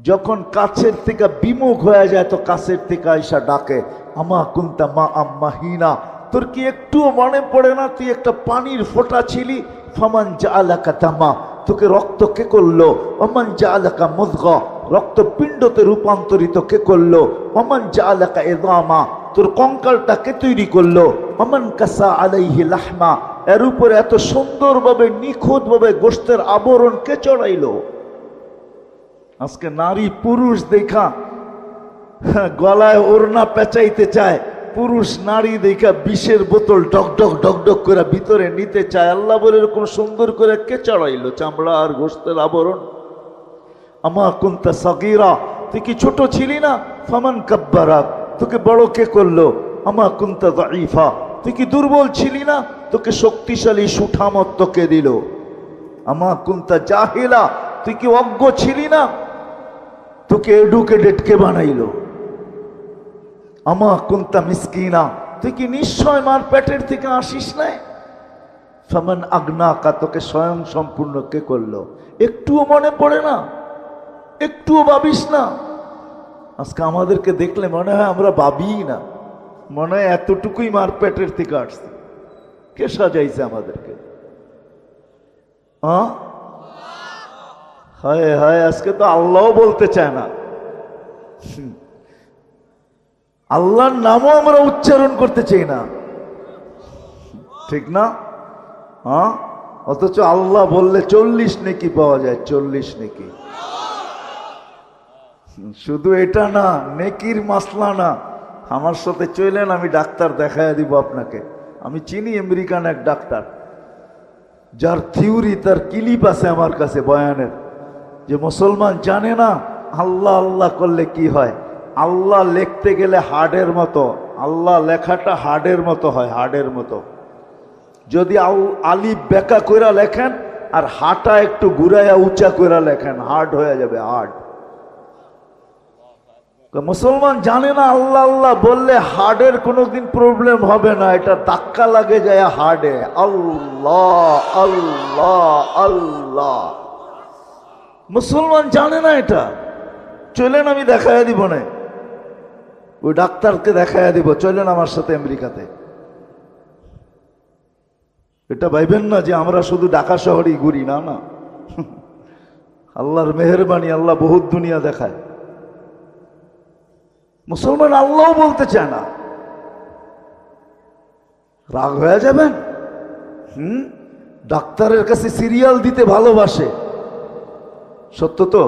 যখন কাছের থেকে বিমুখ হয়ে যায় তো কাছের থেকে আইসা ডাকে, আমা কুন্তা মা আম্মাহিনা, তোর কি একটুও মনে পড়ে না তুই একটা পানির ফোঁটা ছিলি? ফামান জাআলাকা দামা, তোকে রক্ত কে করলো? ওমান জাআলাকা মুযগা, রক্তপিণ্ডতে রূপান্তরিত কে করলো? ওমান জাআলাকা ইযামা, তোর কঙ্কালটা কে তৈরি করলো? ওমান কাসা আলাইহি লাহমা, এর উপরে এত সুন্দরভাবে নিখুঁতভাবে গোশতের আবরণ কে চড়াইলো? আজকে নারী পুরুষ দেখা গলায় ওড়না পেঁচাইতে চায়, পুরুষ নারী দেখা বিষের বোতল ডকডক ডকডক করে ভিতরে নিতে চায়। আল্লাহ বলে এরকম সুন্দর করে কে চড়াইলো চামড়া আর গোশতের আবরণ? আমা কুনতা সাগীরা, তুই কি ছোট ছিলি না? ফামান কাব্বারাক, তোকে বড় কে করলো? আমা কুনতা দাঈফা, তুই কি দুর্বল ছিলি না? তোকে শক্তিশালী সুঠামত কে দিল? আমা কুনতা জাহিলা, তুই কি অজ্ঞ ছিলি না? তোকে এডুকেটেড কে বানাইলো? আমা কুনতা মিসকিনা, তুই কি নিশ্চয় মার পেটের থেকে আসিস নাই? ফামান আগনাকা, তোকে স্বয়ং সম্পূর্ণ কে করলো? একটুও মনে পড়ে না? একটুও ভাবিস না? আজকে আমাদেরকে দেখলে মনে হয় আমরা ভাবিই না, মনে হয় এতটুকুই মার পেটের থেকে আসছে। কে সাজাইছে আমাদেরকে? হায় হায়, আজকে তো আল্লাহ বলতে চায় না, আল্লাহর নামও আমরা উচ্চারণ করতে চাই না, ঠিক না? অথচ আল্লাহ বললে 40 নেকি পাওয়া যায়, 40 নেকি। শুধু এটা না, নেকির মাসলা না, আমার সাথে চলেন, আমি ডাক্তার দেখাইয়া দিব আপনাকে। আমি চিনি আমেরিকান এক ডাক্তার, যার থিওরি, তার ক্লিপ আছে আমার কাছে বয়ানের, যে মুসলমান জানে না আল্লাহ আল্লাহ করলে কি হয়। আল্লাহ লিখতে গেলে হাড়ের মতো, আল্লাহ লেখাটা হাড়ের মতো হয়, হাড়ের মতো। যদি আলিফ বেকা কইরা লেখেন আর হাটা একটু ঘুরাইয়া উঁচা কইরা লেখেন, হার্ড হয়ে যাবে, হার্ড। মুসলমান জানে না আল্লাহ আল্লাহ বললে হার্টের কোনোদিন প্রবলেম হবে না, এটা ধাক্কা লাগে যায় হার্টে। আল্লাহ আল্লাহ আল্লাহ, মুসলমান জানে না এটা। চলেন আমি দেখাইয়া দিব না, ওই ডাক্তারকে দেখাইয়া দিব, চলেন আমার সাথে আমেরিকাতে। এটা ভাইবেন না যে আমরা শুধু ঢাকা শহরেই ঘুরি, না না, আল্লাহর মেহেরবানি, আল্লাহ বহুত দুনিয়া দেখায়। মুসলমান আল্লাহ বলতে চায় না, রাগ হয়ে যাবেন। ডাক্তারের কাছে সিরিয়াল দিতে ভালোবাসে, সত্য তো?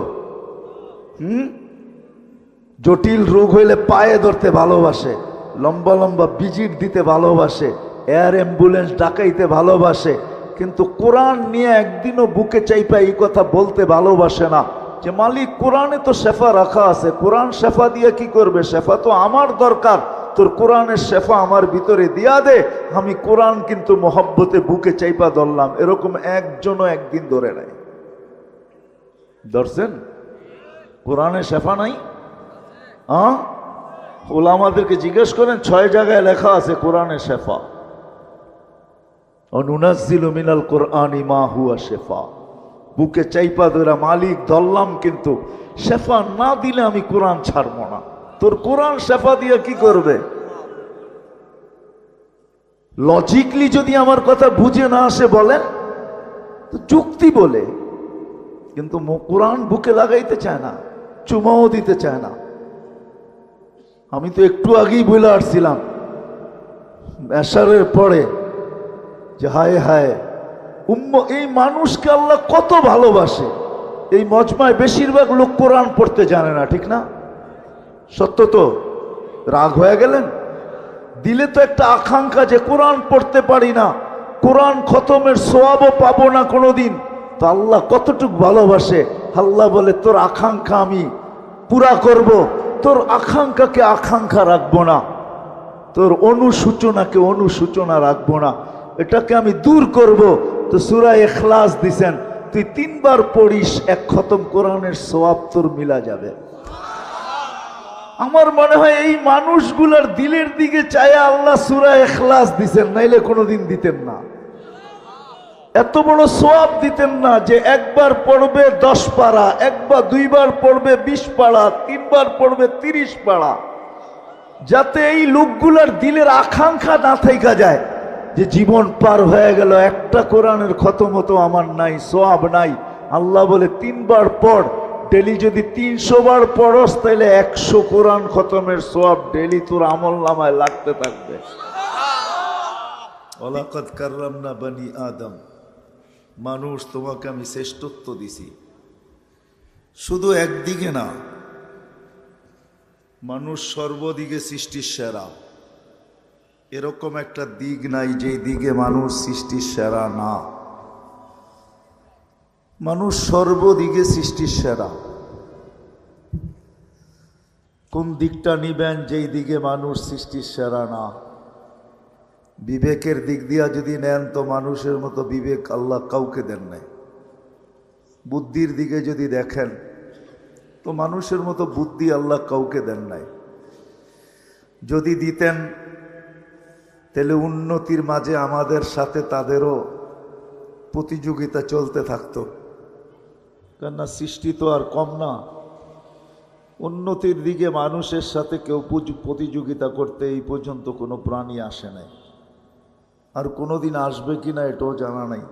জটিল রোগ হইলে পায়ে ধরতে ভালোবাসে, লম্বা লম্বা ভিজিট দিতে ভালোবাসে, এয়ার অ্যাম্বুলেন্স ডাকাইতে ভালোবাসে, কিন্তু কোরআন নিয়ে একদিনও বুকে চাইপা এই কথা বলতে ভালোবাসে না যে মালিক কোরআনে তো শেফা রাখা আছে, কোরআন শেফা দিয়ে কি করবে? শেফা তো আমার দরকার, তোর কোরআনের শেফা আমার ভিতরে দিয়া দে, আমি কোরআন কিন্তু মহব্বতে বুকে চাইপা ধরলাম। এরকম একজনও একদিন ধরে নাই। ধরছেন? কোরআনে শেফা নাই? ওলামাদেরকে জিজ্ঞেস করেন, 6 জায়গায় লেখা আছে কোরআনে শেফা। অনুনাজ্জিলু মিনাল কোরআনি মা হুয়া শেফা, বুকে চাইপা ধরা মালিক ধরলাম, কিন্তু শেফা না দিলে আমি কোরআন ছাড়ব না। তোর কোরআন শেফা দিয়ে কি করবে? লজিকলি যদি আমার কথা বুঝে না আসে বলেন তো যুক্তি বলে, কিন্তু কোরআন বুকে লাগাইতে চায় না, চুমাও দিতে চায় না। আমি তো একটু আগেই বলে আসছিলাম এশারের পরে যে হায় হায় এই মানুষকে আল্লাহ কত ভালোবাসে। এই মজমায় বেশিরভাগ লোক কোরআন পড়তে জানে না, ঠিক না? সত্য তো? রাগ হয়ে গেলেন? দিলে তো একটা আকাঙ্ক্ষা যে কোরআন পড়তে পারি না, কোরআন খতমের সওয়াবও পাবো না কোনোদিন। তো আল্লাহ কতটুকু ভালোবাসে। আল্লাহ বলে তোর আকাঙ্ক্ষা আমি পুরা করব, তোর আকাঙ্ক্ষাকে আকাঙ্ক্ষা রাখবো না, তোর অনুসূচনাকে অনুসূচনা রাখবো না, এটাকে আমি দূর করব। তো সূরা ইখলাস দিছেন, তুই 3 বার পড়িস, 1 খতম কোরআনের সওয়াব তোর মিলা যাবে। আমার মনে হয় এই মানুষগুলার দিলের দিকে চায় আল্লাহ সূরা ইখলাস দিছেন, নাইলে কোনোদিন দিতেন না। এত বড় সওয়াব দিতেন না যে একবার পড়বে 10 পারা, একবার দুইবার পড়বে 20 পারা, তিনবার পড়বে 30 পারা, যাতে এই লোকগুলার দিলের আকাঙ্ক্ষা না থাইকা যায় যে জীবন পার হয়ে গেল, একটা কোরআনের খতম তো আমার নাই, সওয়াব নাই। আল্লাহ বলে 3 বার পড়, ডেলি যদি 300 বার পড়স তাহলে 100 কোরআন খতমের সওয়াব ডেলি তোর আমল নামায় লাগতে থাকবে। ওয়ালাকাদ কাররামনা বনি আদম, মানুষ তোমাকে আমি শ্রেষ্ঠত্ব দিছি। শুধু একদিকে না, মানুষ সর্বদিকে সৃষ্টির সেরা। এরকম একটা দিক নাই যেই দিকে মানুষ সৃষ্টির সেরা না। মানুষ সর্বদিকে সৃষ্টির সেরা। কোন দিকটা নিবেন যেই দিকে মানুষ সৃষ্টির সেরা না? বিবেকের দিক দিয়া যদি নেন তো মানুষের মতো বিবেক আল্লাহ কাউকে দেন নাই। বুদ্ধির দিকে যদি দেখেন তো মানুষের মতো বুদ্ধি আল্লাহ কাউকে দেন নাই। যদি দিতেন তাহলে উন্নতির মাঝে আমাদের সাথে তাদেরও প্রতিযোগিতা চলতে থাকতো, কেননা সৃষ্টি তো আর কম না। উন্নতির দিকে মানুষের সাথে কেউ প্রতিযোগিতা করতে এই পর্যন্ত কোনো প্রাণী আসে নাই, আর কোনোদিন আসবে কিনা এটাও জানা নাই।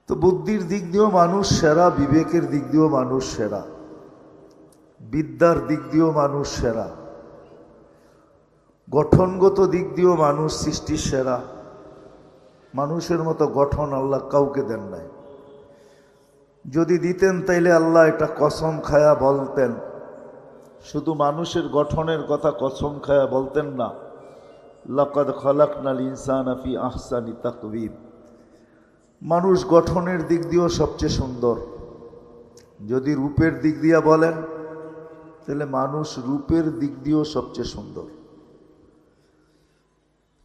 তো বুদ্ধির দিক দিয়েও মানুষ সেরা, বিবেকের দিক দিয়েও মানুষ সেরা, বিদ্যার দিক দিয়েও মানুষ সেরা, গঠনগত দিক দিয়েও মানুষ সৃষ্টির সেরা। মানুষের মতো গঠন আল্লাহ কাউকে দেন নাই। যদি দিতেন তাইলে আল্লাহ এটা কসম খায়া বলতেন, শুধু মানুষের গঠনের কথা কসম খায়া বলতেন না, লাকাদ খালাকনাল ইনসানা ফি আহসানি তাকওয়িম। মানুষ গঠনের দিক দিয়েও সবচেয়ে সুন্দর। যদি রূপের দিক দিয়া বলেন তাহলে মানুষ রূপের দিক দিয়েও সবচেয়ে সুন্দর।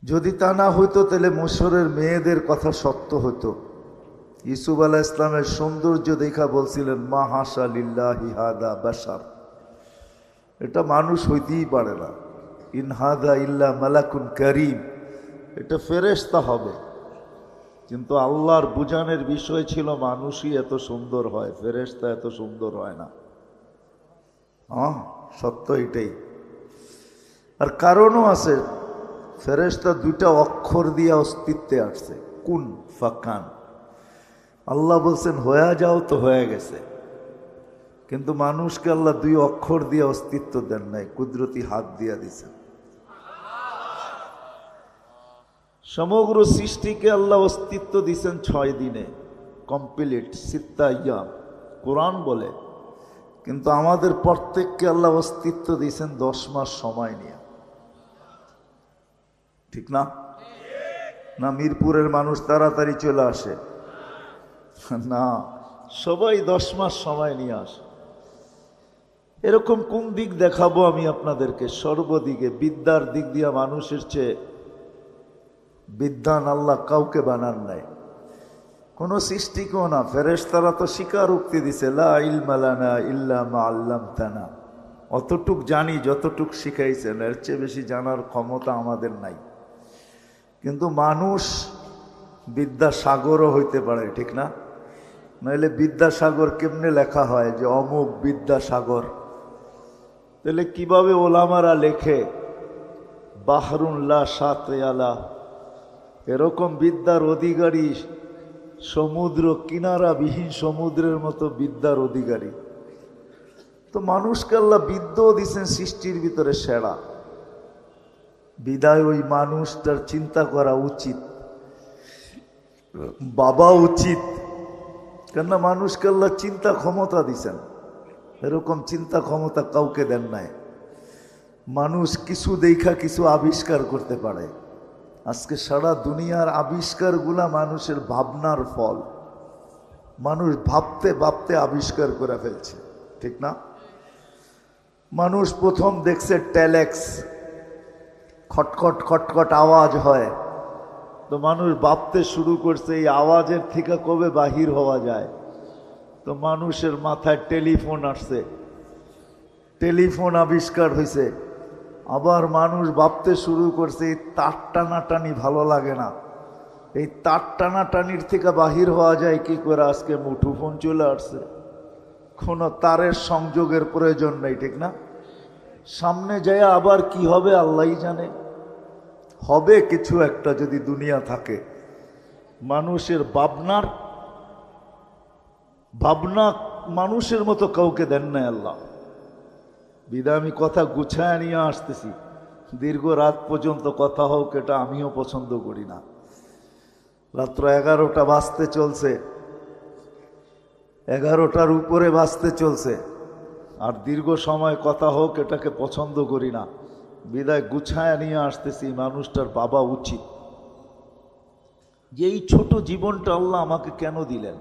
যদি তা না হইতো তাহলে মিশরের মেয়েদের কথা সত্য হতো। ইউসুফ আলাইহিস ইসলামের সৌন্দর্য দেখা বলছিলেন, মা হাসা লিল্লাহি হাদা বাশার, এটা মানুষ হইতেই পারে না। ইন হাদা ইল্লা মালাকুন কারীম, এটা ফেরেশতা হবে। কিন্তু আল্লাহর বুঝানোর বিষয় ছিল মানুষই এত সুন্দর হয়, ফেরেশতা এত সুন্দর হয় না। সত্য এটাই। আর কারণও আছে, ফেরেশতা 2টা অক্ষর দিয়ে অস্তিত্বে আসছে, কুন ফাকান। আল্লাহ বলছেন হয়ে যাও, তো হয়ে গেছে। কিন্তু মানুষকে আল্লাহ 2 অক্ষর দিয়ে অস্তিত্ব দেন নাই, কুদরতি হাত দিয়া দিছেন। সমগ্র সৃষ্টিকে আল্লাহ অস্তিত্ব দিছেন 6 দিনে, কমপ্লিট, সিত্তা ইয়াম কোরআন বলে। কিন্তু আমাদের প্রত্যেককে আল্লাহ অস্তিত্ব দিছেন 10 মাস সময় নিয়ে। ঠিক না? না মিরপুরের মানুষ তাড়াতাড়ি চলে আসে না, সবাই 10 মাস সময় নিয়ে আসে। এরকম কোন দিক দেখাবো আমি আপনাদেরকে? সর্বদিকে বিদ্যার দিক দিয়ে মানুষের চেয়ে বিদ্যান আল্লাহ কাউকে বানান নাই, কোন সৃষ্টিকেও না। ফেরেশতারা তো স্বীকারোক্তি দিছে, লা ইলমা লানা ইল্লা মা আল্লামতানা, অতটুক জানি যতটুক শিখাইছেন, এর চেয়ে বেশি জানার ক্ষমতা আমাদের নাই। কিন্তু মানুষ বিদ্যাসাগরও হইতে পারে, ঠিক না? নইলে বিদ্যাসাগর কেমনে লেখা হয় যে অমুক বিদ্যাসাগর? তাহলে কিভাবে ওলামারা লেখে বাহরুন লা শাতে আলা, এরকম বিদ্যার অধিকারী, সমুদ্র কিনারাবিহীন সমুদ্রের মতো বিদ্যার অধিকারী। তো মানুষকে আল্লাহ বিদ্যাও দিচ্ছেন সৃষ্টির ভিতরে সেরা। বিদায় ওই মানুষটার চিন্তা করা উচিত, বাবা উচিত, কেননা মানুষকে আল্লাহ চিন্তা ক্ষমতা দিছেন। এরকম চিন্তা ক্ষমতা কাউকে দেন নাই। মানুষ কিছু দেখা কিছু আবিষ্কার করতে পারে। আজকে সারা দুনিয়ার আবিষ্কারগুলা মানুষের ভাবনার ফল। মানুষ ভাবতে ভাবতে আবিষ্কার করে ফেলছে, ঠিক না? মানুষ প্রথম দেখছে টেলেক্স, খটখট খটখট আওয়াজ হয়, তো মানুষ ভাবতে শুরু করছে এই আওয়াজের থেকে কবে বাহির হওয়া যায়। তো মানুষের মাথায় টেলিফোন আসছে, টেলিফোন আবিষ্কার হয়েছে। আবার মানুষ ভাবতে শুরু করছে এই তার টানাটানি ভালো লাগে না, এই তার টানাটানির থেকে বাহির হওয়া যায় কি করে? আজকে মুঠোফোন চলে আসছে, কোনো তারের সংযোগের প্রয়োজন নেই, ঠিক না? সামনে যায় আবার কি হবে আল্লাহই জানে। হবে কিছু একটা যদি দুনিয়া থাকে। মানুষের ভাবনা মানুষের মতো কাউকে দেন নাই আল্লাহ। বিদায় আমি কথা গুছায় নিয়ে আসতেছি। দীর্ঘ রাত পর্যন্ত কথা হোক এটা আমিও পছন্দ করি না। রাত্র 11টা বাজতে চলছে, 11টার উপরে বাজতে চলছে, আর দীর্ঘ সময় কথা হোক এটাকে পছন্দ করি না। বিদায় গুছায় নিয়ে আসতেছি। মানুষটার বাবা উচিত যে এই ছোট জীবনটা আল্লাহ আমাকে কেন দিলেন?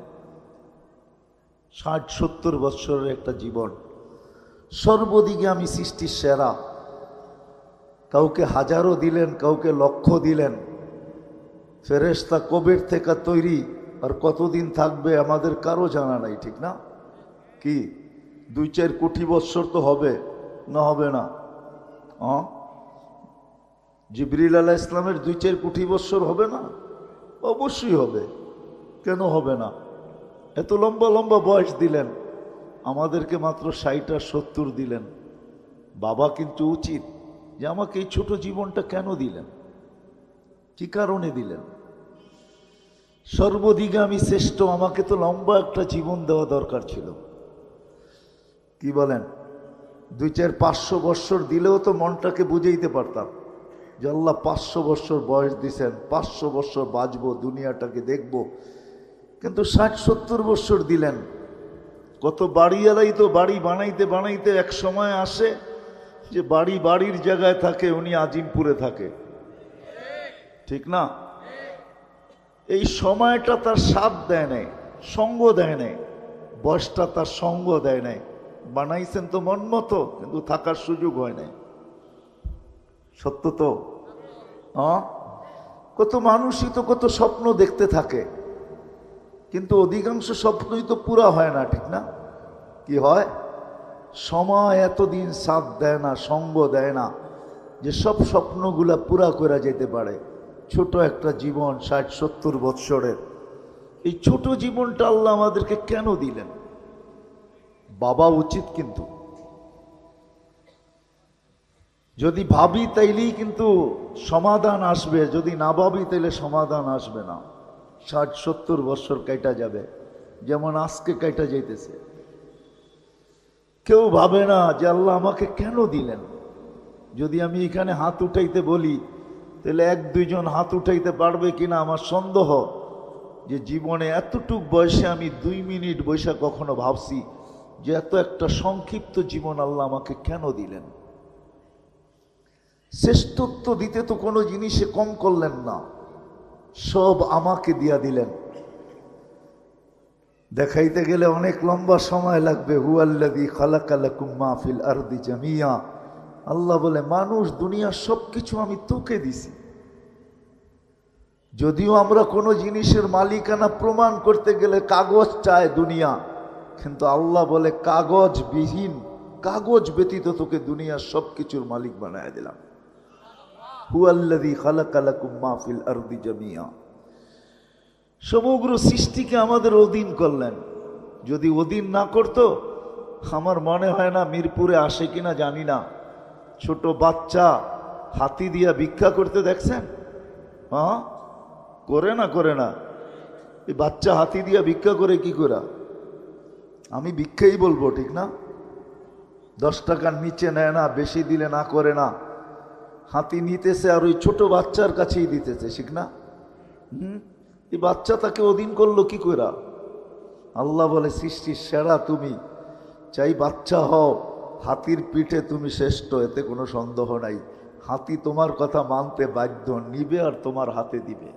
60-70 বৎসরের একটা জীবন, সর্বদিকে আমি সৃষ্টির সেরা। কাউকে হাজারও দিলেন, কাউকে লক্ষ দিলেন। ফেরেশতা কবের থেকে তৈরি আর কতদিন থাকবে আমাদের কারো জানা নাই, ঠিক না? কি 2-4 কোটি বৎসর তো হবে না? হবে না? জিবরিল আলাইহিস ইসলামের 2-4 কোটি বৎসর হবে না? অবশ্যই হবে। কেন হবে না? এত লম্বা লম্বা বয়স দিলেন, আমাদেরকে মাত্র 60 আর 70 দিলেন। বাবা কিন্তু উচিত যে আমাকে এই ছোট জীবনটা কেন দিলেন, কি কারণে দিলেন? সর্বদিকে আমি শ্রেষ্ঠ, আমাকে তো লম্বা একটা জীবন দেওয়া দরকার ছিল। কি বলেন? 2-4-500 বৎসর দিলেও তো মনটাকে বুঝাইতে পারতাম যে আল্লাহ 500 বৎসর বয়স দিছেন, 500 বৎসর বাঁচবো, দুনিয়াটাকে দেখব। কিন্তু 60-70 বৎসর দিলেন। কত বাড়িওয়ালাই তো বাড়ি বানাইতে বানাইতে এক সময় আসে যে বাড়ির জায়গায় থাকে, উনি আজিমপুরে থাকে, ঠিক না? এই সময়টা তার সাথ দেয় নাই, সঙ্গ দেয় নাই, বয়সটা তার সঙ্গ দেয় নাই। বানাইছেন তো মন মতো, কিন্তু থাকার সুযোগ হয় নাই। সত্য তো? কত মানুষই তো কত স্বপ্ন দেখতে থাকে, কিন্তু অধিকাংশ স্বপ্নই তো পুরা হয় না, ঠিক না? কি হয়? সময় এতদিন সাথ দেয় না, সঙ্গ দেয় না যে সব স্বপ্নগুলা পুরা করে যেতে পারে। ছোট একটা জীবন 60-70 বৎসরের, এই ছোট জীবনটা আল্লাহ আমাদেরকে কেন দিলেন? বাবা উচিত। কিন্তু যদি ভাবি তাইলেই কিন্তু সমাধান আসবে, যদি না ভাবি তাইলে সমাধান আসবে না। 60-70 বৎসর কাইটা যাবে, যেমন আজকে কাইটা যাইতেছে। কেউ ভাবে না যে আল্লাহ আমাকে কেন দিলেন। যদি আমি এখানে হাত উঠাইতে বলি তাহলে 1-2 জন হাত উঠাইতে পারবে কিনা আমার সন্দেহ। যে জীবনে এতটুক বয়সে আমি 2 মিনিট বৈশা কখনো ভাবছি যে এত একটা সংক্ষিপ্ত জীবন আল্লাহ আমাকে কেন দিলেন। শ্রেষ্ঠত্ব দিতে তো কোনো জিনিসে কম করলেন না, সব আমাকে দিয়া দিলেন। দেখাইতে গেলে অনেক লম্বা সময় লাগবে। হুয়াল্লাযী খালাকা লাকুম মা ফিল আরদি জামিয়া। আল্লাহ বলে মানুষ দুনিয়া সবকিছু আমি তোকে দিছি। যদিও আমরা কোনো জিনিসের মালিকানা প্রমাণ করতে গেলে কাগজ চায় দুনিয়া, কিন্তু আল্লাহ বলে কাগজবিহীন, কাগজ ব্যতীত তোকে দুনিয়ার সবকিছুর মালিক বানায় দিলাম। হুয়াল্লাযী খালাকা লাকুম মা ফিল আরদি জামিয়া। সমগ্র সৃষ্টিকে আমাদের অধীন করলেন। যদি অধীন না করতো, আমার মনে হয় না মিরপুরে আসে কিনা জানি না, ছোট বাচ্চা হাতি দিয়া ভিক্ষা করতে দেখছেন? করে না? এই বাচ্চা হাতি দিয়া ভিক্ষা করে কি করে? আমি ভিক্ষাই বলবো, ঠিক না? 10 টাকার নিচে নেয় না, বেশি দিলে না করে না। হাতি নিতেছে আর ওই ছোট বাচ্চার কাছেই দিতেছে, ঠিক না? এই বাচ্চা তাকে অধীন করলো কি করে? আল্লাহ বলে সৃষ্টির সেরা তুমি, চাই বাচ্চা হও, হাতির পিঠে তুমি শ্রেষ্ঠ, এতে কোনো সন্দেহ নাই। হাতি তোমার কথা মানতে বাধ্য, নিবে আর তোমার হাতে দিবে।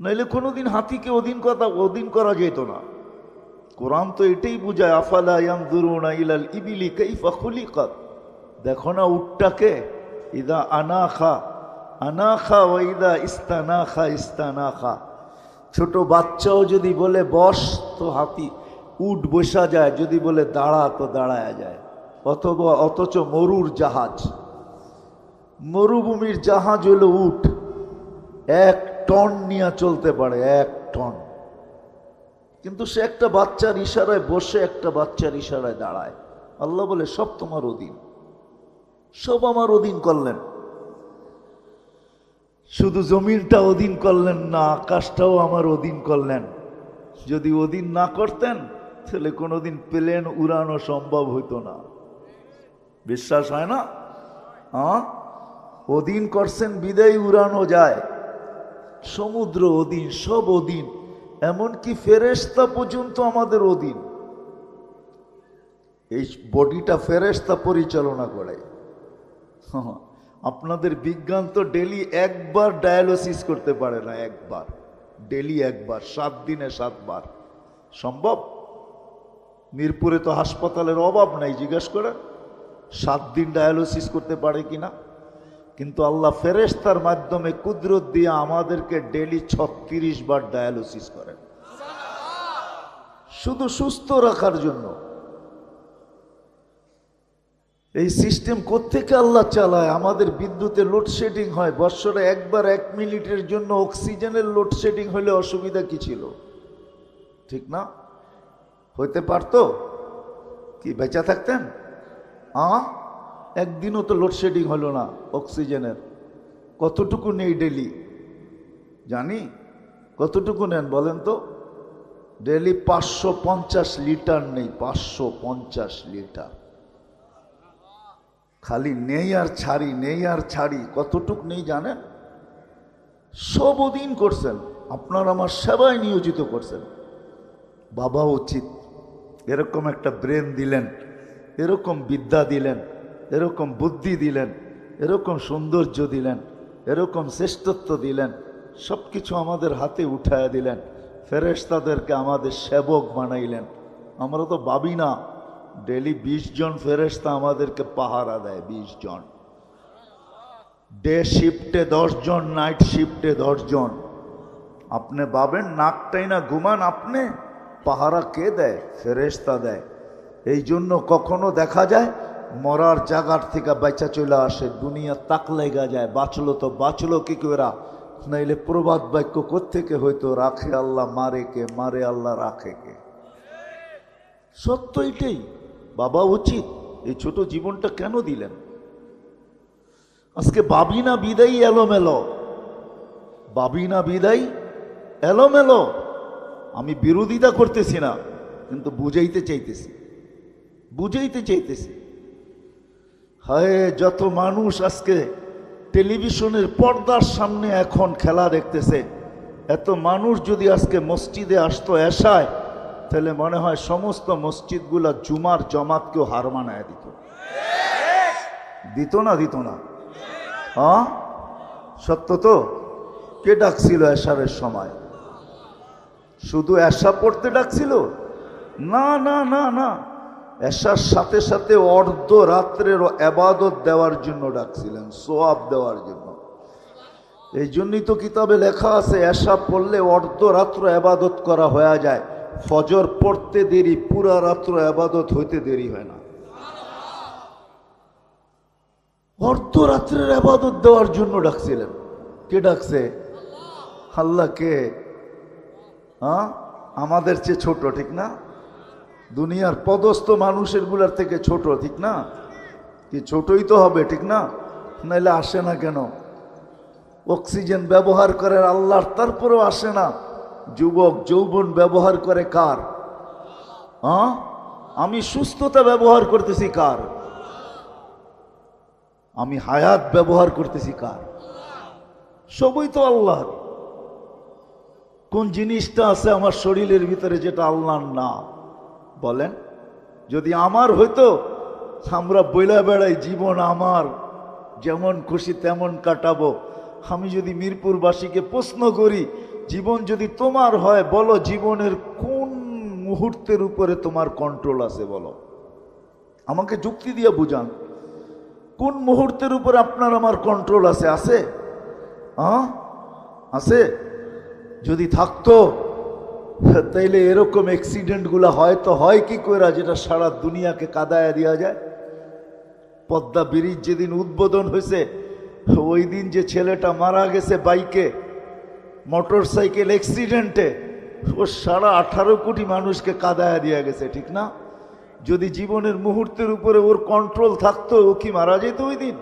নইলে কোনোদিন হাতিকে অধীন করা যেত না। কোরআন তো এটাই বুঝায়, আফালা ইয়ানজুরুনা ইলাল ইবিলি কাইফা খুলিকাত। দেখো না উটটাকে, ইদা আনাখা ওয়া ইদা ইস্তানাখা। ছোট বাচ্চাও যদি বলে বস তো হাতি উট বসা যায়, যদি বলে দাঁড়া তো দাঁড়ায়া যায়। অথচ মরুর জাহাজ, মরুভূমির জাহাজ হলো উট। 1 টন নিয়ে চলতে পারে, 1 টন। কিন্তু সে একটা বাচ্চার ইশারায় বসে, একটা বাচ্চার ইশারায় দাঁড়ায়। আল্লাহ বলে সব তোমার অধীন, সব আমার অধীন করলেন। শুধু জমিনটা অধীন করলেন না, আকাশটাও আমার অধীন করলেন। যদি অধীন না করতেন তাহলে কোনোদিন প্লেন উড়ানো সম্ভব হইতো না। বিশ্বাস হয় না? অধীন করছেন বিদায় উড়ানো যায়। সমুদ্র অধীন, সব অধীন, এমনকি ফেরেশতা পর্যন্ত আমাদের অধীন। এই বডিটা ফেরেশতা পরিচালনা করে। আপনাদের বিজ্ঞান তো ডেলি একবার ডায়ালিসিস করতে পারে না, একবার, ডেলি একবার, 7 দিনে 7 বার সম্ভব? মিরপুরে তো হাসপাতালের অভাব নাই, জিজ্ঞাসা করেন 7 দিন ডায়ালিসিস করতে পারে কিনা। কিন্তু আল্লাহ ফেরেশতার মাধ্যমে কুদরত দিয়ে আমাদেরকে ডেলি 36 বার ডায়ালিসিস করেন, শুধু সুস্থ রাখার জন্য। এই সিস্টেম কোত্থেকে আল্লাহ চালায়? আমাদের বিদ্যুতে লোডশেডিং হয়, বৎসরে একবার 1 মিনিটের জন্য অক্সিজেনের লোডশেডিং হলে অসুবিধা কি ছিল? ঠিক না? হইতে পারতো কি বেঁচে থাকতেন? একদিনও তো লোডশেডিং হলো না অক্সিজেনের। কতটুকু নেই ডেলি জানি? কতটুকু নেন বলেন তো? ডেলি 550 লিটার নেই, 550 লিটার। খালি নেই আর ছাড়ি, নেই আর ছাড়ি। কতটুক নেই জানেন? সব অধীন করছেন, আপনার আমার সেবায় নিয়োজিত করছেন। বাবা উচিত এরকম একটা ব্রেন দিলেন, এরকম বিদ্যা দিলেন, এরকম বুদ্ধি দিলেন, এরকম সৌন্দর্য দিলেন, এরকম শ্রেষ্ঠত্ব দিলেন, সব কিছু আমাদের হাতে উঠায় দিলেন। ফেরেশতাদেরকে আমাদের সেবক বানাইলেন। আমরা তো ভাবি না ডেলি 20 জন ফেরেশতা আমাদেরকে পাহারা দেয়, 20 জন। ডে শিফটে 10 জন, নাইট শিফটে 10 জন। আপনি ভাবেন নাকটাই না ঘুমান, আপনি পাহারা কে দেয়? ফেরেশতা দেয়। এই জন্য কখনো দেখা যায় মরার জায়গার থেকে বেঁচা চলে আসে, দুনিয়া তাক লেগা যায়, বাঁচলো তো বাঁচলো কি করে, নাইলে প্রবাদ বাক্য কোত্থেকে হয়তো, রাখে আল্লাহ মারে কে, মারে আল্লাহ রাখে কে। সত্য এটাই। বাবা উচিত এই ছোট জীবনটা কেন দিলেন? আজকে ভাবি না বিদায়ী এলোমেলো, ভাবি না বিদায়ী এলোমেলো। আমি বিরোধিতা করতেছি না, কিন্তু বুঝাইতে চাইতেছি, বুঝাইতে চাইতেছি। হায়, যত মানুষ আজকে টেলিভিশনের পর্দার সামনে এখন খেলা দেখতেছে, এত মানুষ যদি আজকে মসজিদে আসতো এশায়, তাহলে মনে হয় সমস্ত মসজিদগুলা জুমার জমাতকেও হার মানায় দিত। দিত না? দিত না? সত্য তো? কে ডাকছিল এশারের সময়? শুধু এশা পড়তে ডাকছিল? না না না না, এশার সাথে সাথে অর্ধ রাত্রের ইবাদত দেওয়ার জন্য ডাকছিলেন, সোয়াব দেওয়ার জন্য। এই জন্যই তো কিতাবে লেখা আছে এশা পড়লে অর্ধ রাত্র ইবাদত করা হয়ে যায়, ফজর পড়তে দেরি, পুরা রাত্র ইবাদত হইতে দেরি হয় না। অর্ধ রাত্রের ইবাদত দেওয়ার জন্য ডাকছিলেন। কে ডাকছে? আল্লাহ। কে? আমাদের চেয়ে ছোট, ঠিক না? দুনিয়ার পদস্থ মানুষের গুলার থেকে ছোট, ঠিক না? কি ছোটই তো হবে, ঠিক না? নাইলে আসে না কেন? অক্সিজেন ব্যবহার করে আল্লাহর, তারপরেও আসে না। যুবক যৌবন ব্যবহার করে কার? আমি সুস্থতা ব্যবহার করতেছি কার? আমি হায়াত ব্যবহার করতেছি কার? সবই তো আল্লাহর। কোন জিনিসটা আছে আমার শরীরের ভিতরে যেটা আল্লাহর না? বলেন। যদি আমার হইতো, আমরা বইলা বেড়াই জীবন আমার, যেমন খুশি তেমন কাটাবো। আমি যদি মিরপুরবাসীকে প্রশ্ন করি, জীবন যদি তোমার হয়, বলো জীবনের কোন মুহূর্তের উপরে তোমার কন্ট্রোল আছে? বলো, আমাকে যুক্তি দিয়ে বুঝান। কোন মুহূর্তের উপরে আপনার আমার কন্ট্রোল আছে? আছে? আছে? যদি থাকতো তাইলে এরকম অ্যাক্সিডেন্টগুলো হয়তো হয় কি করে, যেটা সারা দুনিয়াকে কাদায় দেওয়া যায়। পদ্মা ব্রিজ যেদিন উদ্বোধন হয়েছে, ওই দিন যে ছেলেটা মারা গেছে বাইকে, মোটর সাইকেল অ্যাক্সিডেন্টে ও 18.5 কোটি মানুষকে কাদায়া দিয়ে গেছে, ঠিক না? যদি জীবনের মুহূর্তের উপরে ওর কন্ট্রোল থাকতো, ও কি মারা যেত ওই দিন?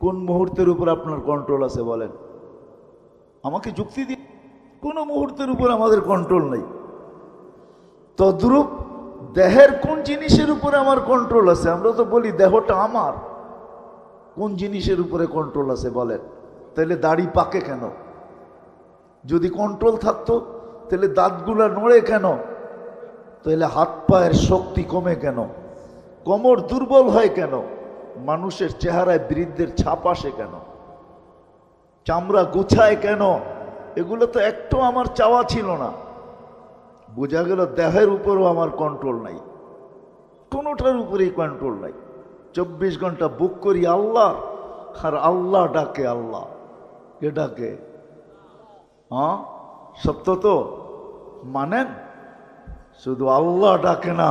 কোন মুহূর্তের উপর আপনার কন্ট্রোল আছে বলেন? আমাকে যুক্তি দিন। কোন মুহূর্তের উপর আমাদের কন্ট্রোল নাই। তদ্রূপ দেহের কোন জিনিসের উপরে আমার কন্ট্রোল আছে? আমরা তো বলি দেহটা আমার। কোন জিনিসের উপরে কন্ট্রোল আছে বলেন? তাহলে দাড়ি পাকে কেন? যদি কন্ট্রোল থাকতো তাহলে দাঁতগুলা নড়ে কেন? তাহলে হাত পায়ের শক্তি কমে কেন? কোমর দুর্বল হয় কেন? মানুষের চেহারায় বৃদ্ধের ছাপ আসে কেন? চামড়া গুছায় কেন? এগুলো তো একটু আমার চাওয়া ছিল না। বোঝা গেল দেহের উপরও আমার কন্ট্রোল নাই, কোনোটার উপরেই কন্ট্রোল নাই। 24 ঘন্টা বুক করি আল্লাহ, আর আল্লাহ ডাকে আল্লাহ। কে ডাকে? হ্যাঁ, সত্য তো মানেন? শুধু আল্লাহ ডাকে না।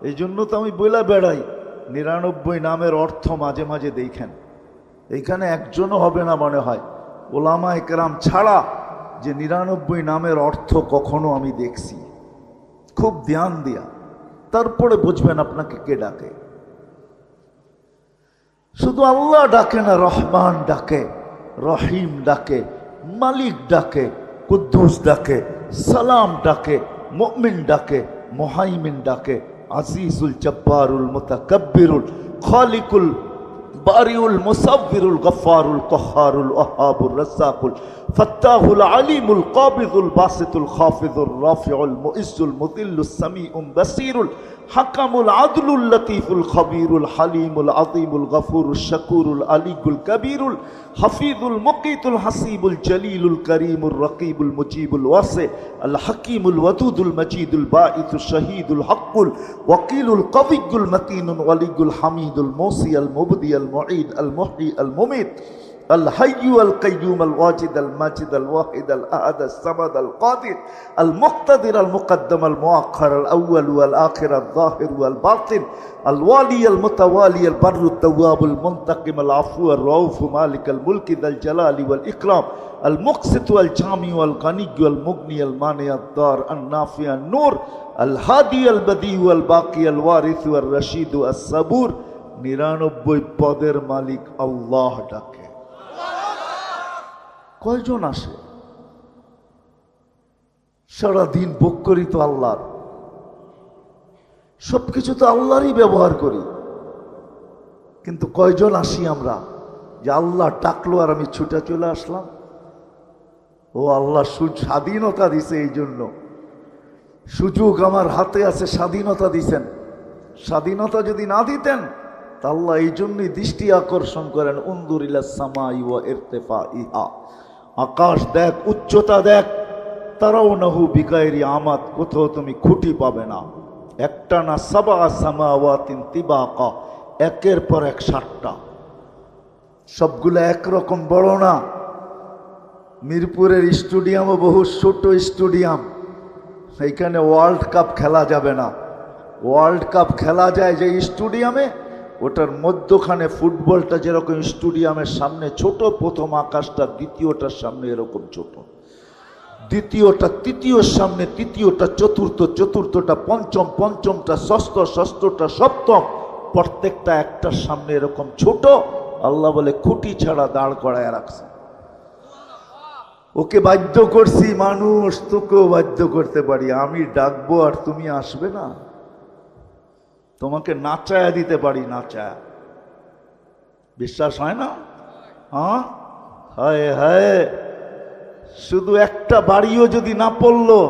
এই জন্য তো আমি বইলা বেড়াই 99 নামের অর্থ মাঝে মাঝে দেখেন। এইখানে একজনও হবে না মনে হয় ওলামায়ে কেরাম ছাড়া যে 99 নামের অর্থ কখনো আমি দেখছি। খুব ধ্যান দিয়া তারপরে বুঝবেন আপনাকে কে ডাকে। শুধু আল্লাহ ডাকে না, রহমান ডাকে, রহিম ডাকে, মালিক ডাকে, কুদ্দুস ডাকে, সালাম ডাকে, মুমিন ডাকে, মুহাইমিন ডাকে, আজিজুল জব্বারুল মুতাকাব্বিরুল খালিকুল বারিউল মুসাব্বিরুল গফফারুল কহ্হারুল ওয়াহাবুর রাজ্জাকুল ফাত্তাহুল আলিমুল কাবিদুল বাসিতুল খাফিজুর রাফিউল মুইজ্জুল মুদিল্লুস সামিউল বাসিরুল হাকামুল আদলুল লতীফুল খবীরুল হালিমুল আযীমুল গফুরুশ শাকুরুল আলিয়ুল কবীরুল হাফিজুল মুকিতুল হাসিবুল জলিলুল করিমুর রকিবুল মুজিবুল ওয়াসি আল হাকিমুল ওয়াদুদুল মজিদুল বাঈসুশ শহীদুল হকুল ওয়াকিলুল কবিয়ুল মতিনুল ওয়ালিয়ুল হামিদুল মুসি আল মুবদি আল মুঈদ আল মুহয়ি আল মুমিত الحي القيوم الواجد الماجد الواحد الأحد الصمد القادر المقتدر المقدم المؤخر الأول والآخر الظاهر والباطن الوالي المتوالي البر التواب المنتقم العفو الرؤوف مالك الملك ذا الجلال والإكرام المقسط والجامع والغني والمغني المانع الضار النافع النور الهادي البديع الباقي الوارث والرشيد الصبور 99 পদের মালিক আল্লাহ ডাকে। কয়জন আসে? সারাদিন ভোগ করি তো আল্লাহর, সবকিছু তো আল্লাহরই ব্যবহার করি, কিন্তু কয়জন আসি আমরা যে আল্লাহ ডাকলো আর আমি ছুটে চলে আসলাম? ও আল্লাহ স্বাধীনতা দিছে, এই জন্য সুযোগ আমার হাতে আছে, স্বাধীনতা দিছেন। স্বাধীনতা যদি না দিতেন তা আল্লাহ এই জন্যই দৃষ্টি আকর্ষণ করেন, উনজুর ইলাস সামাই ওয়া ইরতিফাইহা, আকাশ দেখ, উচ্চতা দেখ, তারাউনাহু বিগাইরি আমাদ, কোথাও তুমি খুঁটি পাবে না। একটা না, সাবা সামাওয়াতিন তিবাকা, একের পর এক 7টা, সবগুলো একরকম বড় না। মিরপুরের স্টেডিয়ামও বহু ছোট স্টেডিয়াম, এইখানে ওয়ার্ল্ড কাপ খেলা যাবে না। ওয়ার্ল্ড কাপ খেলা যায় যে স্টেডিয়ামে, ওটার মধ্যখানে ফুটবলটা যেরকম স্টেডিয়ামের সামনে ছোট, প্রথম আকাশটা দ্বিতীয়টার সামনে এরকম ছোট, দ্বিতীয়টা তৃতীয়র সামনে, তৃতীয়টা চতুর্থ, চতুর্থটা পঞ্চম, পঞ্চমটা ষষ্ঠ, ষষ্ঠটা সপ্তম, প্রত্যেকটা একটার সামনে এরকম ছোট। আল্লাহ বলে খুঁটি ছাড়া দাঁড় করায় রাখছে। ওকে বাধ্য করছি, মানুষ তোকেও বাধ্য করতে পারি, আমি ডাকবো আর তুমি আসবে না। তোমাকে নাচায়া দিতে পারি, নাচায়া। বিশ্বাস হয় না? হ্যাঁ, হায় হায়, শুধু একটা বাড়িও যদি না পড়লো,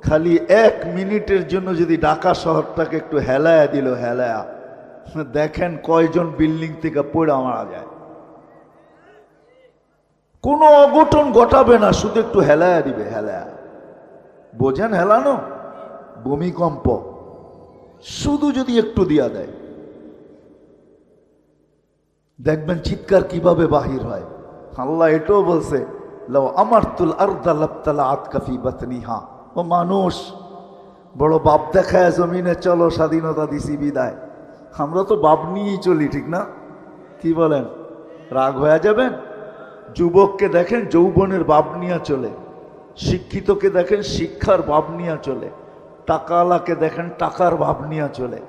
খালি 1 মিনিটের জন্য যদি ঢাকা শহরটাকে একটু হেলায়া দিল, হেলায়া, দেখেন কয়জন বিল্ডিং থেকে পড়ে মারা যায়। কোনো অঘটন ঘটাবে না, শুধু একটু হেলায়া দিবে, হেলায়া। বোঝেন হেলানো? ভূমিকম্প শুধু যদি একটু দিয়া দেয়, দেখবেন চিৎকার কিভাবে বাহির হয়। আল্লাহ এটাও বলছে, লাউ আমারতুল আরদা লাবতালাআত কাফি বাতনিহা। ও মানুষ, বড় বাপ দেখায় জমিনে চলো, স্বাধীনতা দিছি বিদায়। আমরা তো বাপ নিয়েই চলি, ঠিক না? কি বলেন? রাগ হয়ে যাবেন? যুবককে দেখেন যৌবনের ভাব নিয়ে চলে, শিক্ষিতকে দেখেন শিক্ষার ভাব নিয়ে চলে, টাকাওয়ালাকে দেখেন টাকার ভাব নিয়ে চলে,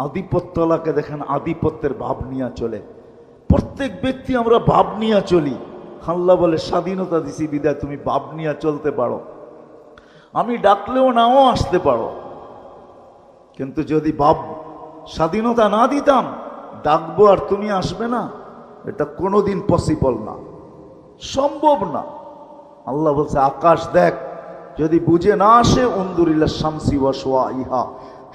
আধিপত্যওয়ালাকে দেখেন আধিপত্যের ভাব নিয়ে চলে। প্রত্যেক ব্যক্তি আমরা ভাব নিয়ে চলি। আল্লাহ বলে স্বাধীনতা দিছি বিদায় তুমি ভাব নিয়ে চলতে পারো, আমি ডাকলেও নাও আসতে পারো। কিন্তু যদি ভাব স্বাধীনতা না দিতাম, ডাকবো আর তুমি আসবে না, এটা কোনোদিন পসিবল না, সম্ভব না। আল্লাহ বলছে আকাশ দেখ, যদি বুঝে না আসে উন্দুরিল্লা শামসি ওয়াসওয়া ইহা,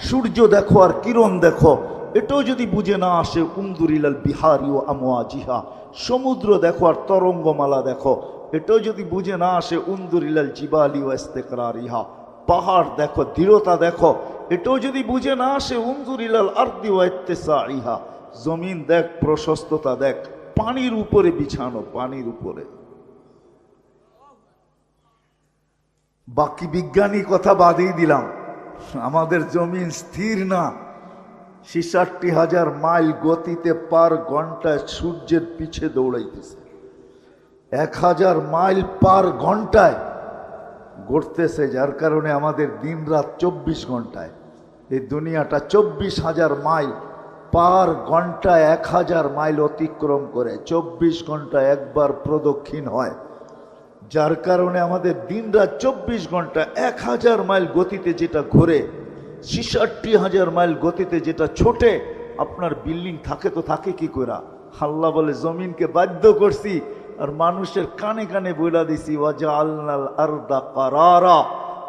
সূর্য দেখো আর কিরণ দেখো, এটাও যদি বুঝে না আসে উন্দুরিলাল বিহারি ও আমওয়াজিহা, সমুদ্র দেখো আর তরঙ্গমালা দেখো, এটাও যদি বুঝে না আসে উন্দুরিলাল জিবালি ও ইস্তেকরারিহা, পাহাড় দেখো দৃঢ়তা দেখো, এটাও যদি বুঝে না আসে উন্দুরিলাল আরদি ওয়া ইত্তিসাইহা, জমিন দেখ প্রশস্ততা দেখ, পানির উপরে বিছানো, পানির উপরে। বাকি বিজ্ঞানী কথা বাদই দিলাম, আমাদের জমিন স্থির না, ৬৬,০০০ মাইল গতিতে পার ঘন্টায় সূর্যের পিছে দৌড়াইতেছে, ১,০০০ মাইল পার ঘন্টায় ঘুরতেছে, যার কারণে আমাদের দিন রাত ২৪ ঘন্টায়। এই দুনিয়াটা ২৪,০০০ মাইল পার ঘন্টায় ১,০০০ মাইল অতিক্রম করে, ২৪ ঘন্টায় একবার প্রদক্ষিণ হয়, যার কারণে আমাদের দিন রাত ২৪ ঘন্টা। ১,০০০ মাইল গতিতে যেটা ঘুরে, ৬৬,০০০ মাইল গতিতে যেটা ছোটে, আপনার বিল্ডিং থাকে তো থাকে কি করে? আল্লাহ বলে জমিনকে বাধ্য করছি আর মানুষের কানে কানে বইলা দিছি ওয়াজআলনাল আরদা কারারা,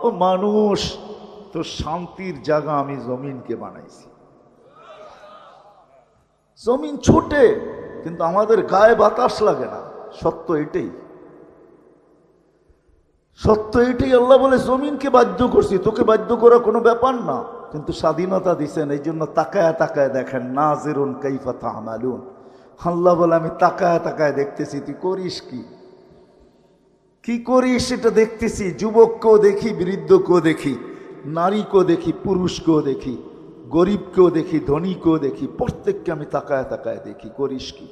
ও মানুষ তো শান্তির জায়গা আমি জমিনকে বানাইছি। জমিন ছোটে কিন্তু আমাদের গায়ে বাতাস লাগে না, সত্য এটাই, সত্য এটাই। আল্লাহ বলে জমিনকে বাধ্য করছি, তোকে বাধ্য করা কোনো ব্যাপার না, কিন্তু স্বাধীনতা দিছেন, এই জন্য তাকায় তাকায় দেখেন নাজিরুন কাইফা তা'মালুন। আল্লাহ বলে আমি তাকায় তাকায় দেখতেছি তুই করিস কি, কি করিস সেটা দেখতেছি। যুবককেও দেখি, বৃদ্ধকেও দেখি, নারীকেও দেখি, পুরুষকেও দেখি, গরিবকেও দেখি, ধনীকেও দেখি, প্রত্যেককে আমি তাকায় তাকায় দেখি করিস কি।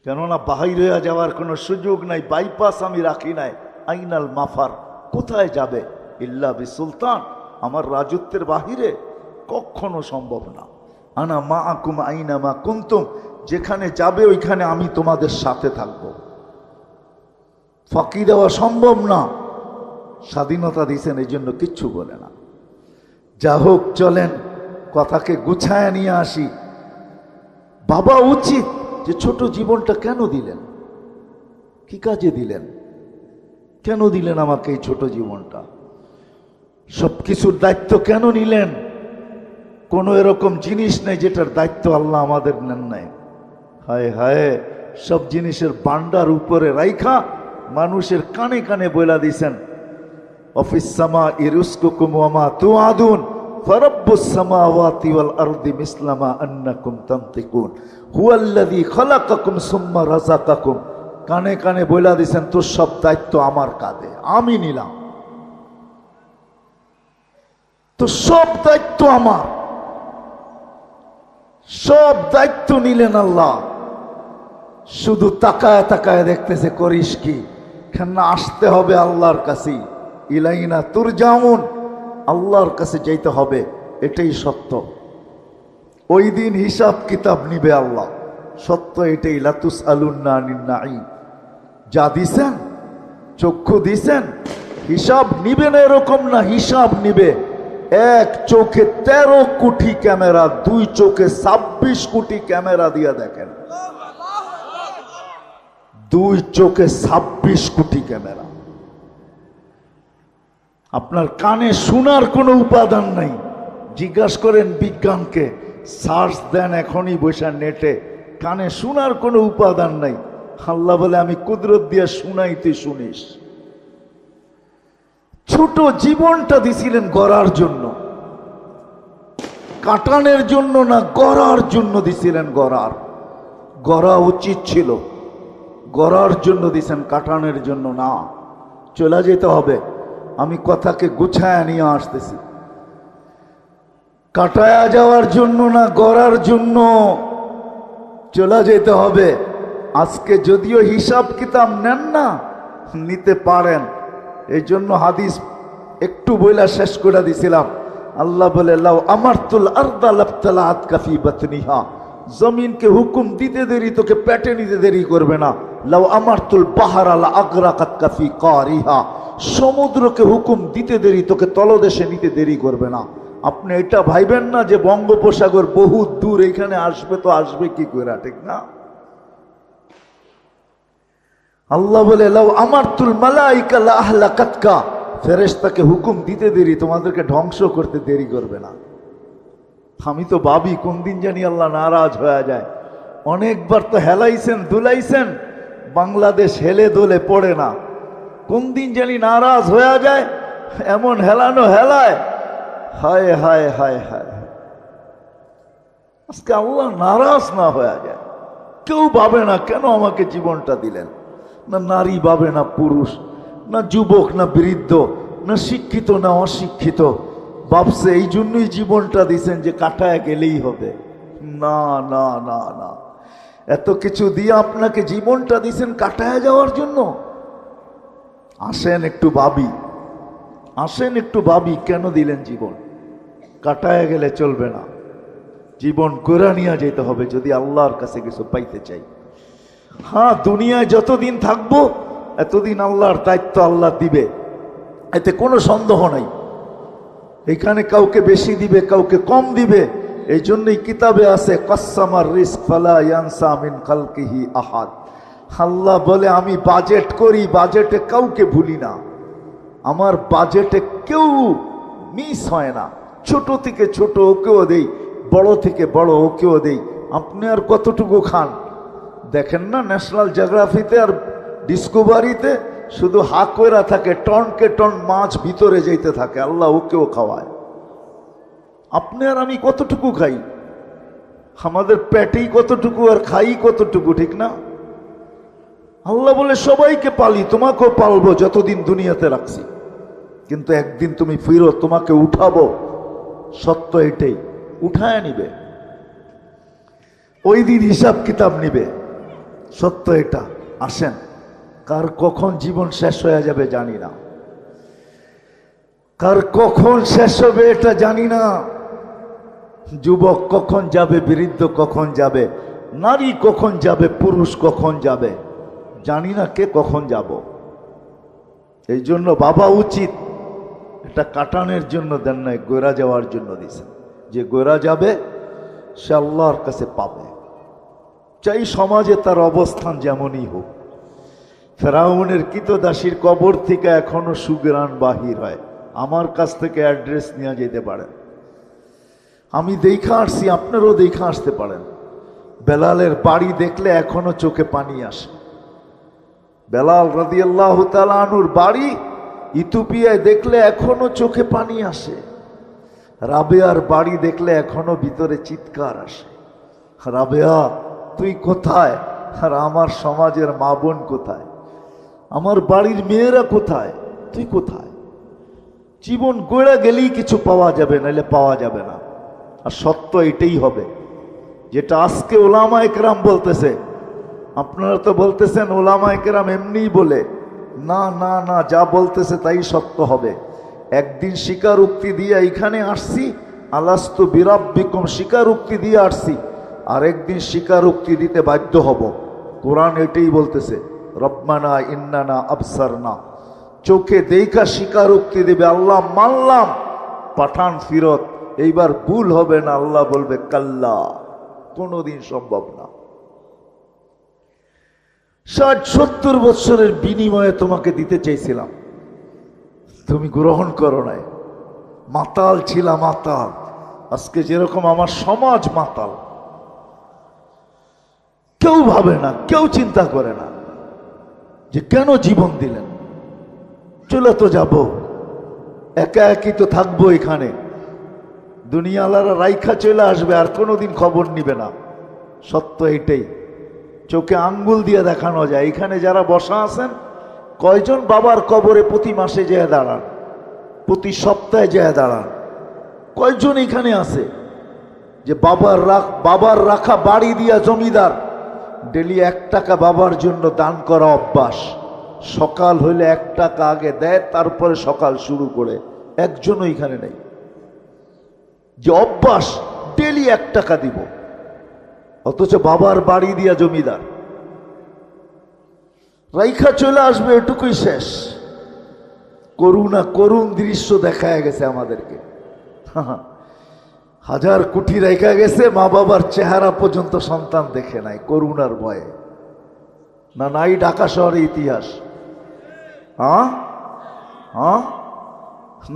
কেননা বাহির হয়ে যাওয়ার কোনো সুযোগ নাই, বাইপাস আমি রাখি নাই। আইনাল মাফার, কোথায় যাবে? ইল্লা বিসুলতান, আমার রাজত্বের বাহিরে কখনো সম্ভব না। আনা মা আকুম আইনা মা কুনতুম, যেখানে যাবে ওইখানে আমি তোমাদের সাথে থাকবো। ফাঁকি দেওয়া সম্ভব না, স্বাধীনতা দিয়েছেন এই জন্য কিচ্ছু বলে না। যা হোক চলেন কথাকে গুছায় নিয়ে আসি। বাবা উচিত যে ছোট জীবনটা কেন দিলেন, কি কাজে দিলেন, কেন দিলেন আমাকে এই ছোট জীবনটা, সবকিছুর দায়িত্ব কেন নিলেন? কোনো এরকম জিনিস নেই যেটার দায়িত্ব আল্লাহ আমাদের নেন নাই। হায় হায়, সব জিনিসের বান্ডার উপরে রাইখা মানুষের কানে কানে বইলা দিছেন অফিস সামা ইরুসকুকুম ওয়া মা তুআদুন ফারাব্বুস সামাওয়াতি ওয়াল আরদি মিসলামা আন্নাকুম তানতিকুন হুয়াল্লাযী খালাকাকুম সুম্মা রাযাকাকুম। কানে কানে বইলা দিছেন তোর সব দায়িত্ব আমার কাঁধে, আমি নিলাম, তো সব দায়িত্ব আমার, সব দায়িত্ব নিলেন আল্লাহ। শুধু তাকায় তাকায় দেখতেছে করিস কি, কেন আসতে হবে আল্লাহর কাছে, ইলাইনা তুরজাউন, আল্লাহর কাছে যাইতে হবে, এটাই সত্য। ওই দিন হিসাব কিতাব নিবে আল্লাহ, সত্য এটাই। লাতুস আলুন্না আনিন নাঈম, যা দিছেন, চক্ষু দিছেন, হিসাব নিবে না এরকম না, হিসাব নিবে। এক চোখে 13 কোটি ক্যামেরা, দুই চোখে 26 কোটি ক্যামেরা দিয়া দেখেন, দুই চোখে 26 কোটি ক্যামেরা। আপনার কানে শোনার কোনো উপাদান নাই, জিজ্ঞাসা করেন বিজ্ঞানকে, সার্চ দেন এখনই বসে নেটে, কানে শোনার কোনো উপাদান নাই। আল্লাহ বলে আমি কুদরত দিয়ে শুনাই, তুই শুনিস। ছোট জীবনটা দিছিলেন গড়ার জন্য, কাটানের জন্য না, গড়ার জন্য দিছিলেন। গড়া উচিত ছিল, গড়ার জন্য দিছেন, কাটানের জন্য না। চলে যেতে হবে, আমি কথাকে গুছায় নিয়ে আসতেছি। কাটায়া যাওয়ার জন্য না, গড়ার জন্য চলে যেতে হবে। আজকে যদিও হিসাব কিতাব নেন না, নিতে পারেন। এই জন্য হাদিস একটু বইলা শেষ করে দিছিলাম। আল্লাহ বলে, লাউ আমারতুল আরদা লাবতালাআত কাফি বাতনিহা, জমিনকে হুকুম দিতে দেরি তোকে পেটে নিতে দেরি করবে না। লাউ আমারতুল বাহরা লা আগরাকাত কাফি কারিহা, সমুদ্রকে হুকুম দিতে দেরি তোকে তলদেশে নিতে দেরি করবে না। আপনি এটা ভাইবেন না যে বঙ্গোপসাগর বহু দূর, এখানে আসবে তো আসবে কি করে, ঠিক না? আল্লাহ বলে, লাউ আমারতুল মালাইকা লা আহলাকাতকা, ফেরেশতাকে হুকুম দিতে দেরি তোমাদেরকে ধ্বংস করতে দেরি করবে না। আমি তো ভাবি কোন দিন জানি আল্লাহ নারাজ হয়ে যায়। অনেকবার তো হেলাইছেন দুলাইছেন, বাংলাদেশ হেলে দোলে পড়ে না। কোন দিন জানি নারাজ হয়ে যায়, এমন হেলানো হেলায়, হায় হায় হায় হায়। আজকে আল্লাহ নারাজ না হয়ে যায়। কেউ ভাবে না কেন আমাকে জীবনটা দিলেন। না নারী ভাবে, না পুরুষ, না যুবক, না বৃদ্ধ, না শিক্ষিত, না অশিক্ষিত। ভাবছে এই জন্যই জীবনটা দিছেন যে কাটায় গেলেই হবে। না না না না, এত কিছু দিয়ে আপনাকে জীবনটা দিছেন কাটায় যাওয়ার জন্য। আসেন একটু ভাবি, আসেন একটু ভাবি, কেন দিলেন জীবন? কাটায় গেলে চলবে না, জীবন করে নিয়ে যেতে হবে যদি আল্লাহর কাছে কিছু পাইতে চাই। হ্যাঁ, দুনিয়ায় যতদিন থাকবো এতদিন আল্লাহর দায়িত্ব আল্লাহ দিবে, এতে কোনো সন্দেহ নাই। এখানে কাউকে বেশি দিবে, কাউকে কম দিবে। এই জন্যই কিতাবে আছে, কাসসামার রিজক ফালা ইয়ানসা মিন খালকিহি আহাদ। আল্লাহ বলে, আমি বাজেট করি, বাজেটে কাউকে ভুলি না। আমার বাজেটে কেউ মিস হয় না। ছোট থেকে ছোট ওকেও দেই, বড় থেকে বড় ওকেও দেই। আপনি আর কতটুকু খান দেখেন না, ন্যাশনাল জিওগ্রাফিতে আর ডিসকভারিতে শুধু হা কইরা থাকে, টনকে টন মাছ ভিতরে যাইতে থাকে। আল্লাহ ওকেও খাওয়ায়। আপনি আর আমি কতটুকু খাই, আমাদের পেটেই কতটুকু আর খাই কতটুকু, ঠিক না? আল্লাহ বলে, সবাইকে পালি, তোমাকেও পালবো যতদিন দুনিয়াতে রাখছি, কিন্তু একদিন তুমি ফিরো, তোমাকে উঠাবো। সত্য এটাই, উঠায় নিবে, ওই দিন হিসাব কিতাব নিবে। সত্য এটা। আসেন, কার কখন জীবন শেষ হয়ে যাবে জানি না, কার কখন শেষ হবে এটা জানি না। যুবক কখন যাবে, বৃদ্ধ কখন যাবে, নারী কখন যাবে, পুরুষ কখন যাবে, জানি না কে কখন যাব। এই জন্য বাবা উচিত, এটা কাটানোর জন্য দেন নাই, গোরা যাওয়ার জন্য দিয়েছেন। যে গোরা যাবে সে আল্লাহর কাছে পাবে, চাই সমাজে তার অবস্থান যেমনই হোক। ফেরাউনের কৃতদাসীর কবর থেকে এখনো সুগ্রাণ বাহির হয়। আমার কাছ থেকে অ্যাড্রেস নিয়ে যেতে পারেন, আমি দেখা আসছি, আপনারও দেখা আসতে পারেন। বেলালের বাড়ি দেখলে এখনো চোখে পানি আসে। বেলাল রাদিয়াল্লাহু তাআলা আনহুর বাড়ি ইথিওপিয়ায় দেখলে এখনো চোখে পানি আসে। রাবেয়ার বাড়ি দেখলে এখনো ভিতরে চিৎকার আসে, রাবেয়া তুই কোথায়? আর আমার সমাজের মা বোন কোথায়? আমার বাড়ির মেয়েরা কোথায়? তুই কোথায়? জীবন গড়ে গেলেই কিছু পাওয়া যাবে, নাহলে পাওয়া যাবে না। আর সত্য এটাই হবে, যেটা আজকে ওলামায়ে কেরাম বলতেছে। আপনারা তো বলতেছেন ওলামায়ে কেরাম এমনিই বলে। না না না, যা বলতেছে তাই সত্য হবে। একদিন স্বীকারোক্তি দিয়ে এখানে আসছি, আলাস্তু বিরাব্বিকুম স্বীকারোক্তি দিয়ে আসছি, আর একদিন স্বীকারোক্তি দিতে বাধ্য হব। কোরআন এটাই বলতেছে, রব্বানা ইন্নানা আবসারনা। চোখে দেখা স্বীকারোক্তি দেবে, আল্লাহ মানলাম, পাঠান ফিরত, এইবার ভুল হবে না। আল্লাহ বলবে কাল্লা, কোনোদিন সম্ভব না। 60-70 বছরের বিনিময়ে তোমাকে দিতে চাইছিলাম, তুমি গ্রহণ করো নাই। মাতাল ছিলাম, মাতাল। আজকে যেরকম আমার সমাজ মাতাল, কেউ ভাবে না, কেউ চিন্তা করে না যে কেন জীবন দিলেন। চলে তো যাব, একা একই তো থাকবো এখানে। দুনিয়ালারা রাইখা চলে আসবে, আর কোনোদিন খবর নিবে না। সত্য এটাই, চোখে আঙ্গুল দিয়ে দেখানো যায়। এখানে যারা বসা আছেন, কয়জন বাবার কবরে প্রতি মাসে যেয়ে দাঁড়ান, প্রতি সপ্তাহে যেয়ে দাঁড়ান? কয়জন এখানে আছে যে বাবার রাখা বাড়ি দিয়া জমিদার, ডেলি 1 টাকা বাবার জন্য দান করা অভ্যাস। সকাল হইলে 1 টাকা আগে দেয়, তারপরে সকাল শুরু করে। একজনও এখানে নেই যে অভ্যাস ডেলি 1 টাকা দিব, অথচ বাবার বাড়ি দিয়া জমিদার। রাইখা চলে আসবে, এটুকুই শেষ। করুণ দৃশ্য দেখায় গেছে আমাদেরকে। 1000 কোটি রেখা গেছে, মা বাবার চেহারা পর্যন্ত সন্তান দেখে নাই করুণার ভয়ে। না নাই ঢাকা শহরে ইতিহাস?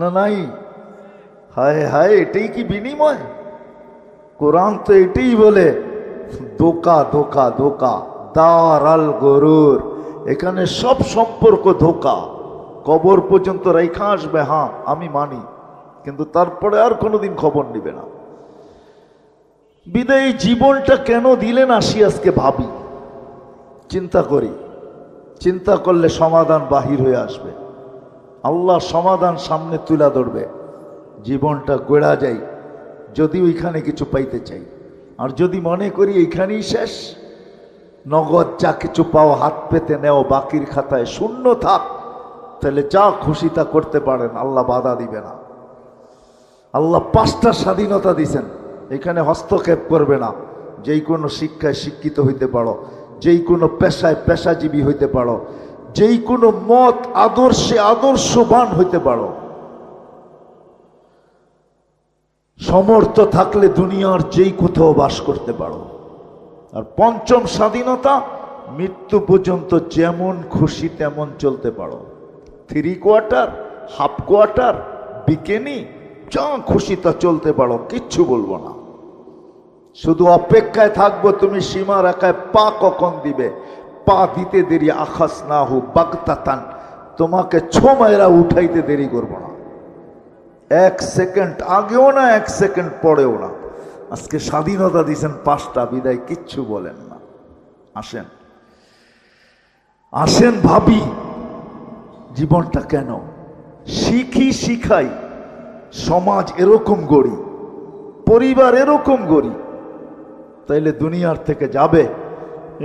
না নাই? হায় হায়, এটাই কি বিনিময়? কোরআন তো এটাই বলে, ধোকা ধোকা ধোকা, দার আল গরুর। এখানে সব সম্পর্ক ধোকা। কবর পর্যন্ত রেখা আসবে, হ্যাঁ আমি মানি, কিন্তু তারপরে আর কোনোদিন খবর নিবে না। বিদায়ী জীবনটা কেন দিলেন আসি আজকে ভাবি, চিন্তা করি। চিন্তা করলে সমাধান বাহির হয়ে আসবে। আল্লাহ সমাধান সামনে তুলে ধরবে। জীবনটা গড়া যাই যদি ওইখানে কিছু পাইতে চাই, আর যদি মনে করি এইখানেই শেষ, নগদ যা কিছু পাও হাত পেতে নেও, বাকির খাতায় শূন্য থাক, তাহলে যা খুশি তা করতে পারেন, আল্লাহ বাধা দিবে না। আল্লাহ 5টা স্বাধীনতা দিছেন, এখানে হস্তক্ষেপ করবে না। যেই কোনো শিক্ষায় শিক্ষিত হইতে পারো, যেই কোনো পেশায় পেশাজীবী হইতে পারো, যেই কোনো মত আদর্শে আদর্শবান হইতে পারো। সমর্থ থাকলে দুনিয়ার যেই কোথাও বাস করতে পারো। আর 5ম স্বাধীনতা, মৃত্যু পর্যন্ত যেমন খুশি তেমন চলতে পারো। 3 কোয়ার্টার, হাফ কোয়ার্টার, বিকেনি, যা খুশি তা চলতে পারো, কিচ্ছু বলবো না। শুধু অপেক্ষায় থাকবো তুমি সীমা রেখায় পা কখন দিবে। পা দিতে দেরি আখাস না হু বাগতাতান, তোমাকে ছোমায়রা উঠাইতে দেরি করবো না। 1 সেকেন্ড আগেও না, 1 সেকেন্ড পরেও না। আজকে স্বাধীনতা দিয়েছেন 5টা, বিদায় কিচ্ছু বলেন না। আসেন আসেন ভাবি, জীবনটা কেন শিখাই। সমাজ এরকম গড়ি, পরিবার এরকম গড়ি, তাইলে দুনিয়ার থেকে যাবে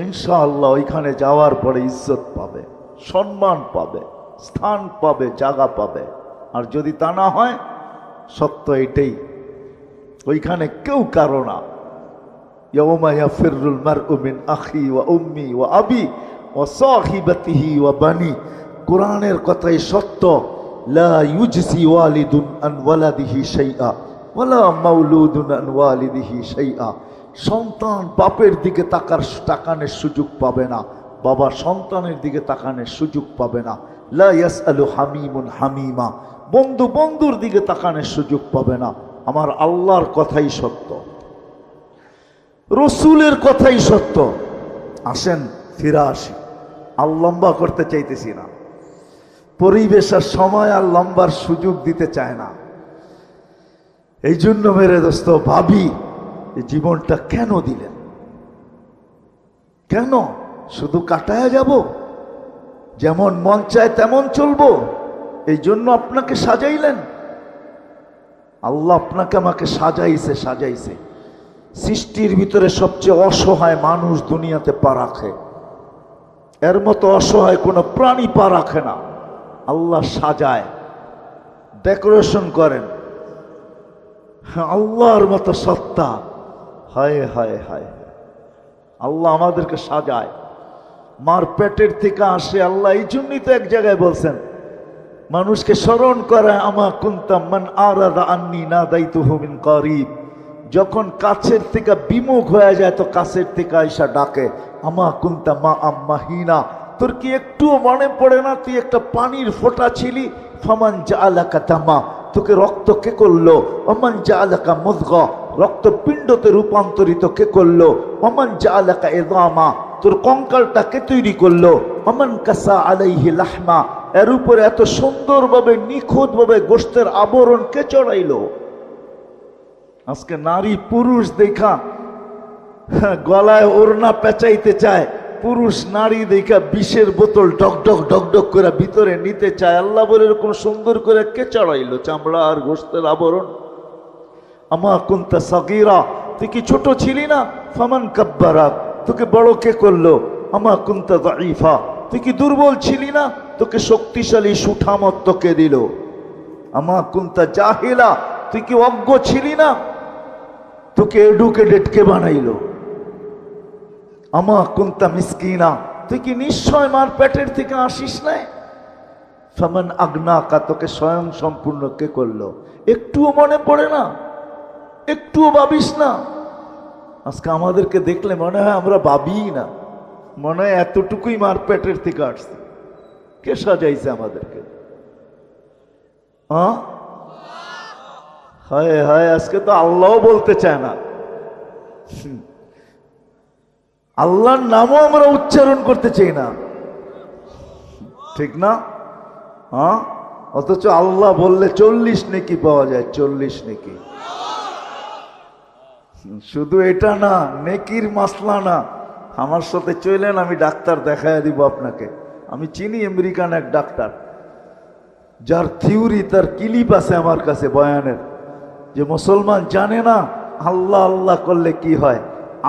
ইনশাআল্লাহ। ওইখানে যাওয়ার পরে ইজ্জত পাবে, সম্মান পাবে, স্থান পাবে, জায়গা পাবে। আর যদি তা না হয়, সত্য এটাই, ওইখানে কেউ কারো না। ইয়াউমা ইয়াফিরুল মারউ মিন আখি ওয়া উম্মি ওয়া আবি ওয়া সাহিবাতিহি ওয়া বানি। কোরআনের কথাই সত্য। লা ইউজসি ওয়ালিদুন আন ওয়ালাদিহি শাইআ ওয়ালা মাউলুদুন আন ওয়ালিদিহি শাইআ। সন্তান বাপের দিকে তাকানোর সুযোগ পাবে না, বাবা সন্তানের দিকে তাকানোর সুযোগ পাবে না। লা ইয়াসআলু হামিমুন হামিমা, বন্ধু বন্ধুর দিকে তাকানোর সুযোগ পাবে না। আমার আল্লাহর কথাই সত্য, রসুলের কথাই সত্য। আসেন ফিরে আসি, আর লম্বা করতে চাইতেছি না। পরিবেশ আর সময় আর লম্বার সুযোগ দিতে চায় না। এই জন্য মেরে দোস্ত ভাবি, এই জীবনটা কেন দিলেন? কেন শুধু কাটায়া যাব? যেমন মন চায় তেমন চলবো? এই জন্য আপনাকে সাজাইলেন? আল্লাহ আপনাকে আমাকে সাজাইছে। সৃষ্টির ভিতরে সবচেয়ে অসহায় মানুষ দুনিয়াতে পা রাখে। এর মতো অসহায় কোনো প্রাণী পা রাখে না। আল্লাহ সাজায়, ডেকোরেশন করেন। আল্লাহর মতো সত্তা, হায় হায় হায়, আল্লাহ আমাদেরকে সাজায়। মার পেটের থেকে আসে আল্লাহ। এই জন্যই তো এক জায়গায় বলছেন, মানুষকে স্মরণ করে, আমা কুনতাম মান আরাদা আন্নি নাদাইতুহু মিন করিব। যখন কাছের থেকে বিমুখ হয়ে যায় তো কাছের থেকে আইসা ডাকে, আমা কুনতা মা আম্মাহিনা। তোর কি একটুও মনে পড়ে না তুই একটা পানির ফোঁটা ছিলি? ফামান জাআলাকা দামা, তোকে রক্ত কে করলো? ওমান জাআলাকা মুদগা, রক্তপিণ্ডতে রূপান্তরিত কে করলো? ওমান জাআলাকা ইযামা, তোর কঙ্কালটা কে তৈরি করলো? ওমান কাসা আলাইহি লাহমা, এর উপরে এত সুন্দরভাবে নিখুঁতভাবে গোশতের আবরণ কে চড়াইলো? আজকে নারী পুরুষ দেখা গলায় ওড়না পেঁচাইতে চায়, পুরুষ নারী দেখা বিষের বোতল ডক করে ভিতরে নিতে চায়। আল্লাহ বলে এরকম সুন্দর করে কে চড়াইলো চামড়া আর গোশতের আবরণ? আমা কুনতা সাগীরা, তুই কি ছোট ছিলি না? ফামান কাব্বারাক, তোকে বড় কে করলো? আমা কুনতা দাঈফা, তুই কি দুর্বল ছিলি না? তোকে শক্তিশালী সুঠামত তোকে দিল। আমা কুনতা জাহিলা, তুই কি অজ্ঞ ছিলি না? তোকে এডুকেটেড কে বানাইলো? আমা কুনতা মিসকিনা, তুই কি নিশ্চয় মার পেটের থেকে আসিস নাই? ফামান আগনাকা, তোকে স্বয়ং সম্পূর্ণ কে করলো? একটুও মনে পড়ে না? একটুও ভাবিস না? আজকে আমাদেরকে দেখলে মনে হয় আমরা ভাবিই না, মনে হয় এতটুকুই মার পেটের থেকে আসছে। কে সাজাইছে আমাদেরকে? হায় হায়, আজকে তো আল্লাহ বলতে চায় না, আল্লাহর নামও আমরা উচ্চারণ করতে চাই না, ঠিক না? অথচ আল্লাহ বললে 40 নেকি পাওয়া যায়, 40 নেকি। শুধু এটা না, নেকির মাসলা না। আমার সাথে চলেন, আমি ডাক্তার দেখায় দিব আপনাকে। আমি চিনি আমেরিকান এক ডাক্তার, যার থিওরি, তার ক্লিপ আছে আমার কাছে বয়ানের, যে মুসলমান জানে না আল্লাহ আল্লাহ করলে কি হয়।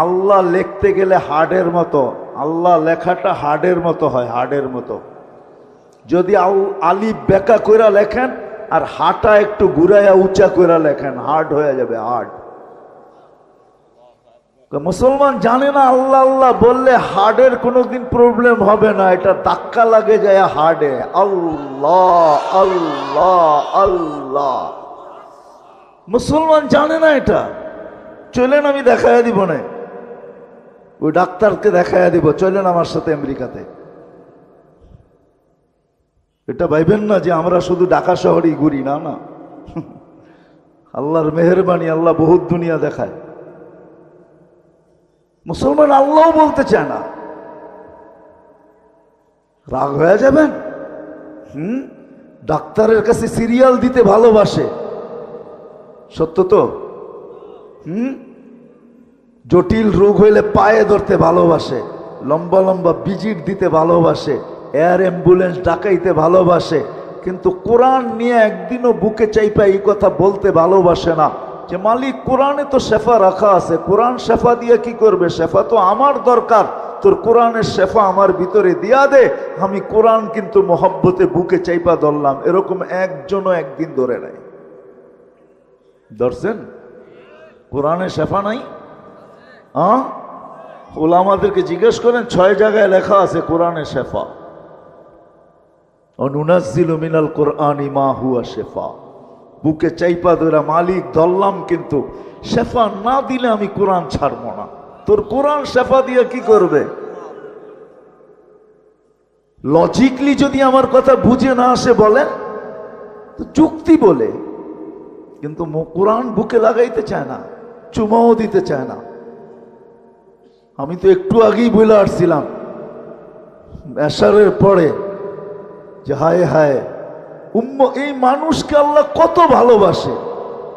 আল্লাহ লিখতে গেলে হাড়ের মতো, আল্লাহ লেখাটা হাড়ের মতো হয়, হাড়ের মতো। যদি আলিফ বেকা কইরা লেখেন আর হাটা একটু ঘুরাইয়া উঁচা কইরা লেখেন, হার্ড হয়ে যাবে, হার্ড। মুসলমান জানে না আল্লাহ আল্লাহ বললে হার্টের কোনোদিন প্রবলেম হবে না, এটা ধাক্কা লাগে যায় হার্টে। আল্লাহ আল্লাহ আল্লাহ, মুসলমান জানে না এটা। চলেন আমি দেখাইয়া দিব না, ওই ডাক্তারকে দেখাইয়া দিব, চলেন আমার সাথে আমেরিকাতে। এটা ভাইবেন না যে আমরা শুধু ঢাকা শহরেই ঘুরি, না না, আল্লাহর মেহেরবানি, আল্লাহ বহুত দুনিয়া দেখায়। মুসলমান আল্লাহ বলতে চায় না, রাগ হয়ে যাবেন। ডাক্তারের কাছে সিরিয়াল দিতে ভালোবাসে, সত্য তো? জটিল রোগ হইলে পায়ে ধরতে ভালোবাসে, লম্বা লম্বা ভিজিট দিতে ভালোবাসে, এয়ার অ্যাম্বুলেন্স ডাকাইতে ভালোবাসে, কিন্তু কোরআন নিয়ে একদিনও বুকে চাইপা এই কথা বলতে ভালোবাসে না যে মালিক কোরআনে তো শেফা রাখা আছে, কোরআন শেফা দিয়ে কি করবে? শেফা তো আমার দরকার, তোর কোরআনের শেফা আমার ভিতরে দিয়া দে, আমি কোরআন কিন্তু মোহাব্বতে বুকে চাইপা ধরলাম। এরকম একজনও একদিন ধরে নাই। ধরছেন? কোরআনে শেফা নাই? ওলামাদেরকে জিজ্ঞেস করেন, 6 জায়গায় লেখা আছে কোরআনে শেফা। অনুনাজ্জিলু মিনাল কোরআনি মা হুয়া শেফা, বুকে চাইপা ধরা মালিক ধরলাম, কিন্তু শেফা না দিলে আমি কোরআন ছাড়বো না। তোর কোরআন শেফা দিয়ে কি করবে? লজিকলি যদি আমার কথা বুঝে না আসে বলেন তো যুক্তি বলে, কিন্তু কোরআন বুকে লাগাইতে চায় না, চুমাও দিতে চায় না। আমি তো একটু আগেই বলে আসছিলাম এশারের পরে যে হায় হায় এই মানুষকে আল্লাহ কত ভালোবাসে।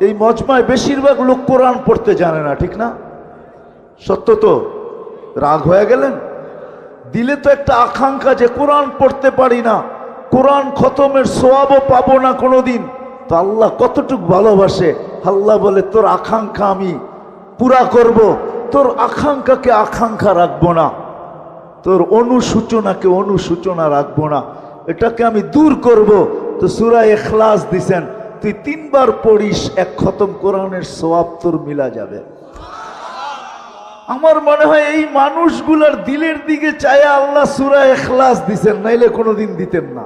এই মজমায় বেশিরভাগ লোক কোরআন পড়তে জানে না, ঠিক না? সত্য তো? রাগ হয়ে গেলেন? দিলে তো একটা আকাঙ্ক্ষা যে কোরআন পড়তে পারি না, কোরআন খতমের সওয়াবও পাবো না কোনোদিন। তো আল্লাহ কতটুক ভালোবাসে। আল্লাহ বলে তোর আকাঙ্ক্ষা আমি পুরা করব, তোর আকাঙ্ক্ষাকে আকাঙ্ক্ষা রাখবো না, তোর অনুসূচনাকে অনুসূচনা রাখবো না, এটাকে আমি দূর করব। তো সূরা ইখলাস দিছেন, তুই 3 বার পড়িস, 1 খতম কোরআনের সওয়াব তোর মিলা যাবে। আমার মনে হয় এই মানুষগুলোর দিলের দিকে চায় আল্লাহ সূরা ইখলাস দিছেন, নাইলে কোনোদিন দিতেন না।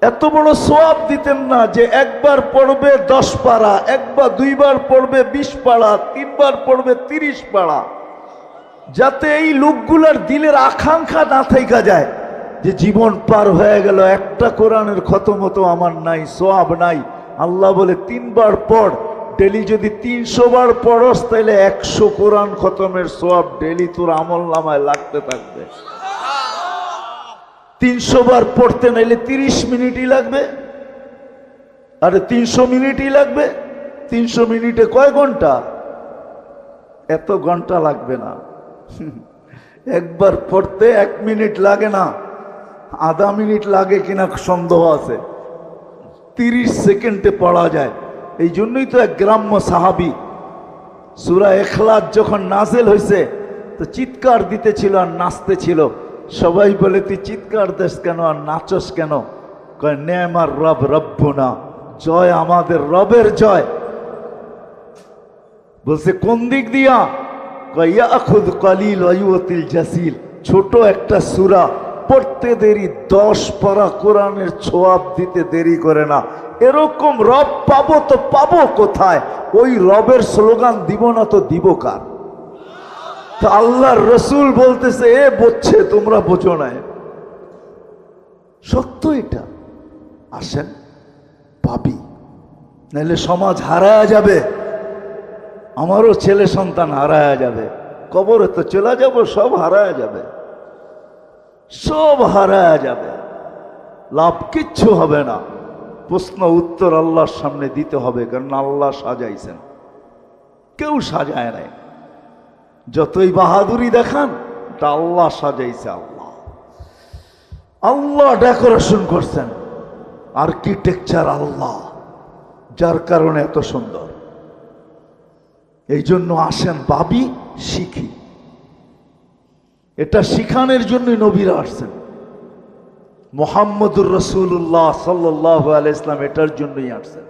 এত বড় সওয়াব দিতেন না যে 1 বার পড়বে 10 পারা, 2 বার পড়বে 20 পারা, 3 বার পড়বে 30 পারা, যাতে এই লোকগুলার দিলের আকাঙ্ক্ষা না থাইকা যায় যে জীবন পার হয়ে গেল, একটা কোরআনের খতম হতো আমার নাই, সওয়াব নাই। আল্লাহ বলে 3 বার পড়, ডেলি যদি 300 বার পড়স তাহলে 100 কোরআন খতমের সওয়াব ডেলি তোর আমল নামায় লাগতে থাকবে। 300 বার পড়তে নাইলে 30 মিনিটই লাগবে, আরে 300 মিনিটই লাগবে। 300 মিনিটে কয় ঘন্টা? এত ঘন্টা লাগবে না। একবার পড়তে 1 মিনিট লাগে না, আধা মিনিট লাগে কিনা সন্দেহ আছে। 30 সেকেন্ডে পড়া যায়। এই জন্যই তো এক গ্রাম্য সাহাবী সূরা ইখলাস যখন নাযিল হয়েছে তো তো চিৎকার দিতেছিল আর নাচতেছিল। সবাই বলে তুই চিৎকার দিস কেন আর নাচস কেন? কয় নেমার রব রব্বুনা, জয় আমাদের রবের জয়। বলছে কোন দিক দিয়া? কয় ইয়াখুদ কলিল ওয়ায়ুতিল জাসিল, ছোট একটা সূরা পড়তে দেরি 10 পারা কোরআনের ছোয়াব দিতে দেরি করে না। এরকম রব পাবো তো পাবো কোথায়? ওই রবের স্লোগান দিব না তো দিব কার? তো আল্লাহর রসুল বলতেছে এ বুঝছে, তোমরা বোঝো না। সত্য এটা। আসেন পাবি, নাহলে সমাজ হারায়া যাবে। আমারও ছেলে সন্তান হারায়া যাবে, কবরে তো চলে যাব, সব হারায়া যাবে, সব হারায়া যাবে, লাভ কিচ্ছু হবে না। প্রশ্ন উত্তর আল্লাহর সামনে দিতে হবে, কারণ আল্লাহ সাজাইছেন, কেউ সাজায় নাই। যতই বাহাদুরি দেখান, তা আল্লাহ সাজাইছে। আল্লাহ আল্লাহ ডেকোরেশন করছেন, আর্কিটেকচার আল্লাহ, যার কারণে এত সুন্দর। এই জন্য আসেন ভাবি, শিখি। এটা শিখানোর জন্যই নবীরা আসছেন। মুহাম্মদুর রাসূলুল্লাহ সাল্লাল্লাহু আলাইহি ইসলাম এটার জন্যই আসছেন।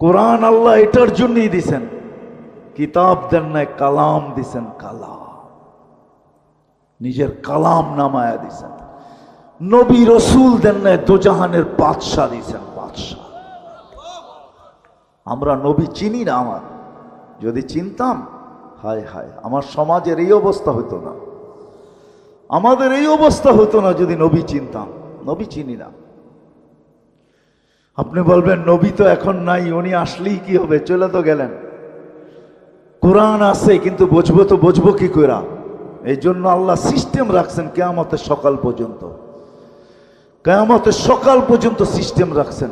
কোরআন আল্লাহ এটার জন্যই দিছেন। কিতাব দেন নাই, কালাম দিছেন। কালাম, নিজের কালাম নামায়া দিছেন। নবী রসুল দেন নাই, দোজাহানের বাদশাহ দিছেন, বাদশাহ। আমরা নবী চিনি না। আমার যদি চিনতাম, হায় হায়, আমার সমাজের এই অবস্থা হতো না, আমাদের এই অবস্থা হতো না যদি নবী চিনতাম। নবী চিনি না। আপনি বলবেন নবী তো এখন নাই, উনি আসলেই কি হবে, চলে তো গেলেন। কোরআন আছে, কিন্তু বুঝবো তো বুঝবো কি করে? এই জন্য আল্লাহ সিস্টেম রাখছেন কিয়ামতের সকাল পর্যন্ত। কিয়ামতের সকাল পর্যন্ত সিস্টেম রাখছেন,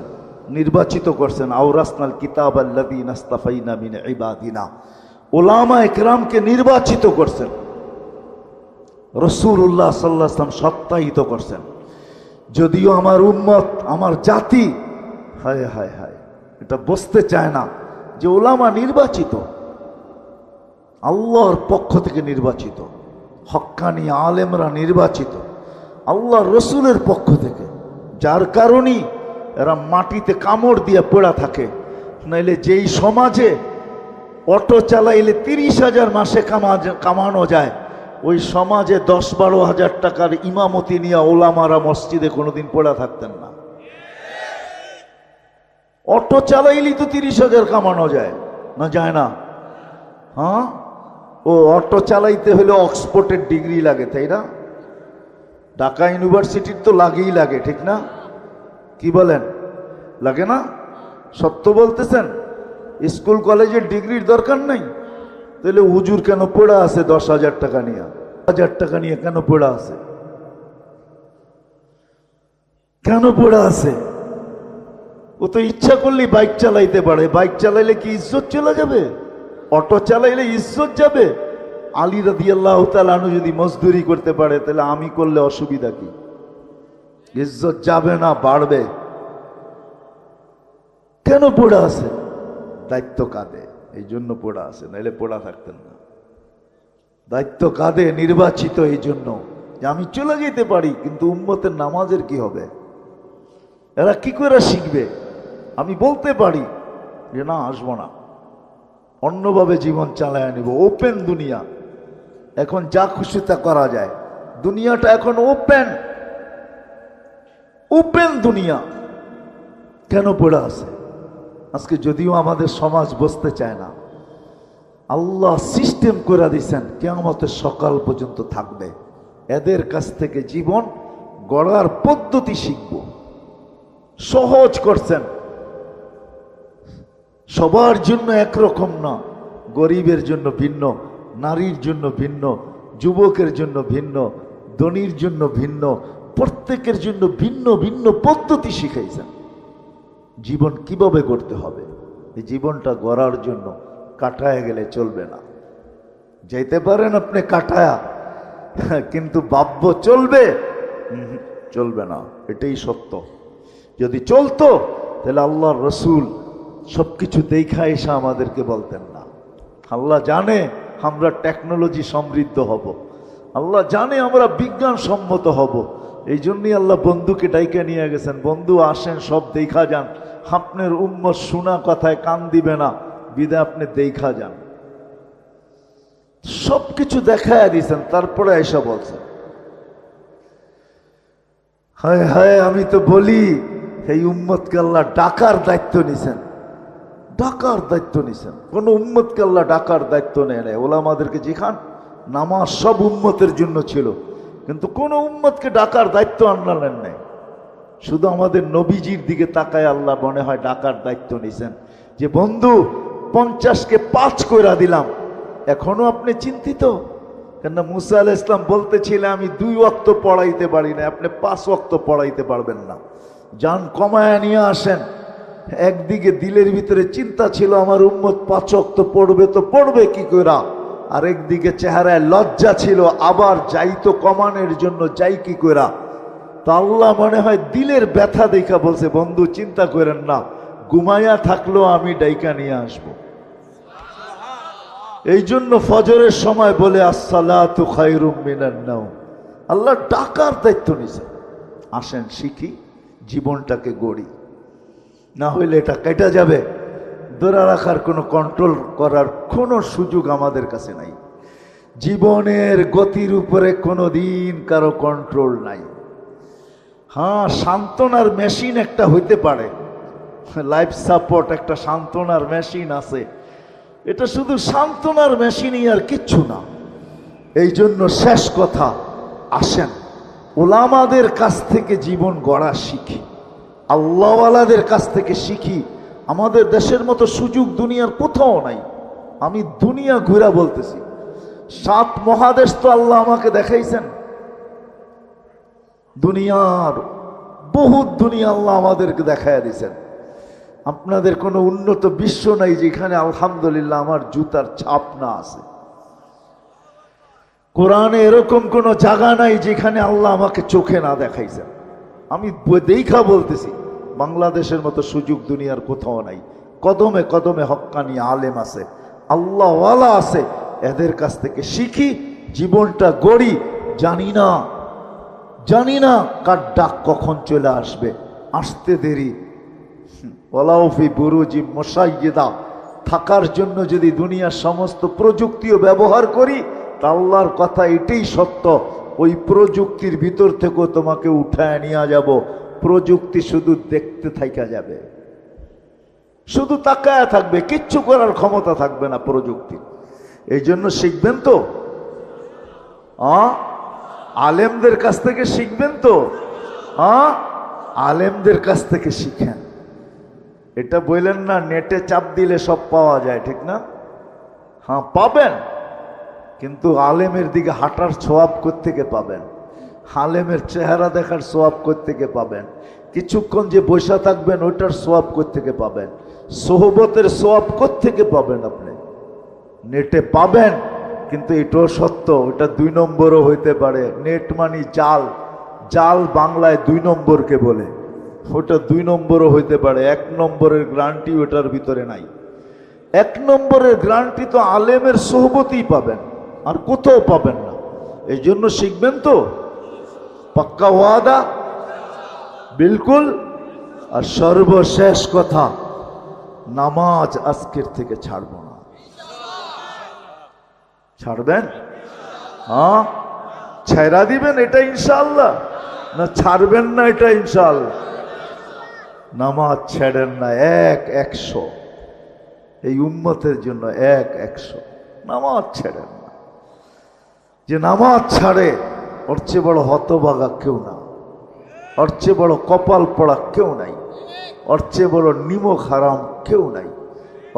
নির্বাচিত করছেন। আওরাসনাল কিতাব আল্লাযীনা ইসতাফাইনা মিন ইবাদিনা, উলামা ইকরামকে নির্বাচিত করছেন। রাসূলুল্লাহ সাল্লাল্লাহু আলাইহি ওয়াসাল্লাম সত্যায়িত করছেন। যদিও আমার উম্মত, আমার জাতি, হায় হায় হায়, এটা বুঝতে চায় না যে উলামা নির্বাচিত, আল্লাহর পক্ষ থেকে নির্বাচিত, হক্কানি আলেমরা নির্বাচিত আল্লাহর রসুলের পক্ষ থেকে। যার কারণেই এরা মাটিতে কামড় দিয়ে পড়া থাকে। নাইলে যেই সমাজে অটো চালাইলে 30,000 মাসে কামানো যায়, ওই সমাজে 10-12 হাজার টাকার ইমামতি নিয়ে ওলামারা মসজিদে কোনোদিন পড়া থাকতেন না। অটো চালাইলেই তো 30,000 কামানো যায় না? যায় না? হ্যাঁ, ও অটো চালাইতে হলে অক্সফোর্ডের ডিগ্রি লাগে, তাই না? ঢাকা ইউনিভার্সিটির তো লাগেই লাগে, ঠিক না? কি বলেন, লাগে না? সত্য বলতেছেন? স্কুল কলেজের ডিগ্রির দরকার নাই? তাহলে হুজুর কেন পড়া আছে 10,000 টাকা নিয়ে? 1000 টাকা নিয়ে কেন পড়া আছে? কেন পড়া আছে? ও তো ইচ্ছা করলেই বাইক চালাইতে পারে। বাইক চালাইলে কি ইজ্জত চলে যাবে? অটো চালাইলে ইজ্জত যাবে? আলী রাদিয়াল্লাহু তাআলা আনহু যদি মজদুরি করতে পারে, তাহলে আমি করলে অসুবিধা কি? ইজ্জত যাবে না, বাড়বে। কেন পড়া আছে? দায়িত্ব কাঁধে, এই জন্য পড়া আছে, নাইলে পড়া থাকতেন না। দায়িত্ব কাঁধে, নির্বাচিত এই জন্য যে আমি চলে যেতে পারি, কিন্তু উম্মতের নামাজের কি হবে? এরা কি করে শিখবে? আমি বলতে পারি যে না, আসবো না, অন্যভাবে জীবন চালায় নিব। ওপেন দুনিয়া, এখন যা খুশি তা করা যায়। দুনিয়াটা এখন ওপেন, ওপেন দুনিয়া। কেন পড়ে আছে? আজকে যদিও আমাদের সমাজ বুঝতে চায় না, আল্লাহ সিস্টেম করে দিয়েছেন কিয়ামতের সকাল পর্যন্ত থাকবে। এদের কাছ থেকে জীবন গড়ার পদ্ধতি শিখব। সহজ করছেন, সবার জন্য একরকম না। গরিবের জন্য ভিন্ন, নারীর জন্য ভিন্ন, যুবকের জন্য ভিন্ন, ধনীর জন্য ভিন্ন, প্রত্যেকের জন্য ভিন্ন ভিন্ন পদ্ধতি শিখাইছেন। জীবন কিভাবে করতে হবে, এই জীবনটা গড়ার জন্য কাটায় গেলে চলবে না। যেতে পারেন আপনি কাটায়া, কিন্তু ভাব্য চলবে? চলবে না, এটাই সত্য। যদি চলতো তাহলে আল্লাহর রসুল সবকিছু দেখা এসে আমাদেরকে বলতেন না। আল্লাহ জানে আমরা টেকনোলজি সমৃদ্ধ হব, আল্লাহ জানে আমরা বিজ্ঞান সম্মত হব। এই জন্যই আল্লাহ বন্ধুকে ডাইকা নিয়ে গেছেন, বন্ধু আসেন সব দেখা যান, আপনার উম্মত শোনা কথায় কান দিবে না, বিদে আপনি দেখা যান। সবকিছু দেখায় দিয়েছেন, তারপরে এসে বলছেন হায় হায়। আমি তো বলি এই উম্মতকে আল্লাহ ডাকার দায়িত্ব নিছেন, ডাকার দায়িত্ব নিছেন। কোন উম্মতকে আল্লাহ ডাকার দায়িত্ব নেয় নাই। ওলামাদেরকে যেখান নামাজ সব উম্মতের জন্য ছিল, কিন্তু কোন উম্মতকে ডাকার দায়িত্ব আনলেন নাই। শুধু আমাদের নবীজির দিকে তাকায় আল্লাহ মনে হয় ডাকার দায়িত্ব নিছেন, যে বন্ধু 50কে 5 কইরা দিলাম, এখনো আপনি চিন্তিত? কেন মুসা আলাইহিস সালাম বলতেছিলেন আমি 2 ওয়াক্ত পড়াইতে পারি না, আপনি 5 ওয়াক্ত পড়াইতে পারবেন না, যান কমায়া নিয়ে আসেন। একদিকে দিলের ভিতরে চিন্তা ছিল আমার উম্মত 5 ওয়াক্ত পড়বে তো পড়বে কি কইরা, আর একদিকে চেহারায় লজ্জা ছিল আবার যাইতো কমানোর জন্য যাই কি কইরা। তো আল্লাহ মনে হয় দিলের ব্যথা দেখা বলছে বন্ধু চিন্তা করেন না, ঘুমাইয়া থাকলেও আমি ডাইকা নিয়ে আসবো। এই জন্য ফজরের সময় বলে আসসালাতু খায়রুম মিনান নাওম। আল্লাহ ডাকার দায়িত্ব নিছে, আসেন শিখি, জীবনটাকে গড়ি, না হইলে এটা কেটে যাবে। ধরে রাখার কোনো কন্ট্রোল করার কোনো সুযোগ আমাদের কাছে নাই। জীবনের গতির উপরে কোনো দিন কারো কন্ট্রোল নাই। হ্যাঁ, সান্ত্বনার মেশিন একটা হইতে পারে, লাইফ সাপোর্ট একটা সান্ত্বনার মেশিন আছে, এটা শুধু সান্ত্বনার মেশিনই আর কিচ্ছু না। এই জন্য শেষ কথা, আসেন ওলামাদের কাছ থেকে জীবন গড়া শিখি, আল্লাহওয়ালাদের কাছ থেকে শিখি। আমাদের দেশের মতো সুযোগ দুনিয়ার কোথাও নাই। আমি দুনিয়া ঘুরা বলতেছি, 7 মহাদেশ তো আল্লাহ আমাকে দেখাইছেন, দুনিয়ার বহুত দুনিয়া আল্লাহ আমাদেরকে দেখাইয়া দিয়েছেন। আপনাদের কোনো উন্নত বিশ্ব নাই যেখানে আলহামদুলিল্লাহ আমার জুতার ছাপ না আছে। কোরআনে এরকম কোনো জায়গা নাই যেখানে আল্লাহ আমাকে চোখে না দেখাইছেন। আমি দেখা বলতেছি, বাংলাদেশের মতো সুযোগ দুনিয়ার কোথাও নাই। কদমে কদমে হক্কানি আলেম আছে, আল্লাহওয়ালা আছে, এদের কাছ থেকে শিখি, জীবনটা গড়ি। জানি না কার ডাক কখন চলে আসবে, আসতে দেরি। ওয়ালাউফি বুরুজি মুশাইয়্যিদা, থাকার জন্য যদি দুনিয়ার সমস্ত প্রযুক্তিও ব্যবহার করি, তা আল্লাহর কথা এটাই সত্য, ওই প্রযুক্তির ভিতর থেকেও তোমাকে উঠায় নিয়ে যাব। প্রযুক্তি শুধু দেখতে থাইকা যাবে, শুধু তাকায় থাকবে, কিচ্ছু করার ক্ষমতা থাকবে না প্রযুক্তি। এই জন্য শিখবেন তো, আলেমদের কাছ থেকে শিখবেন তো, আলেমদের কাছ থেকে শিখেন। এটা বললেন না নেটে চাপ দিলে সব পাওয়া যায়, ঠিক না? হ্যাঁ পাবেন, কিন্তু আলেমের দিকে হাঁটার সোয়াব কোত্থেকে পাবেন? আলেমের চেহারা দেখার সোয়াব কোত্থেকে পাবেন? কিছুক্ষণ যে বসে থাকবেন ওইটার সোয়াব কোত্থেকে পাবেন? সোহবতের সোয়াব কোত্থেকে পাবেন? আপনি নেটে পাবেন, কিন্তু এটাও সত্য, ওটা 2 নম্বরও হইতে পারে। নেট মানি জাল, জাল বাংলায় 2 নম্বরকে বলে, ওটা 2 নম্বরও হইতে পারে। 1 নম্বরের গ্যারান্টি ওটার ভিতরে নাই। 1 নম্বরের গ্যারান্টি তো আলেমের সোহবতই পাবেন, আর কোথাও পাবেন না। এই জন্য শিখবেন তো, পাক্কা ওয়াদা? বিলকুল। আর সর্বশেষ কথা, নামাজ আজকের থেকে ছাড়ব না। ছাড়বেন? হ্যাঁ, ছেড়া দিবেন এটা ইনশাআল্লাহ, না ছাড়বেন না এটা ইনশাআল্লাহ? নামাজ ছেড়েন না, 100 এই উম্মতের জন্য 100 নামাজ ছেড়েন না। যে নামাজ ছাড়ে ওর চেয়ে বড় হতভাগা কেউ না, ওর চেয়ে বড় কপাল পড়া কেউ নাই, ওর চেয়ে বড় নিমক হারাম কেউ নাই,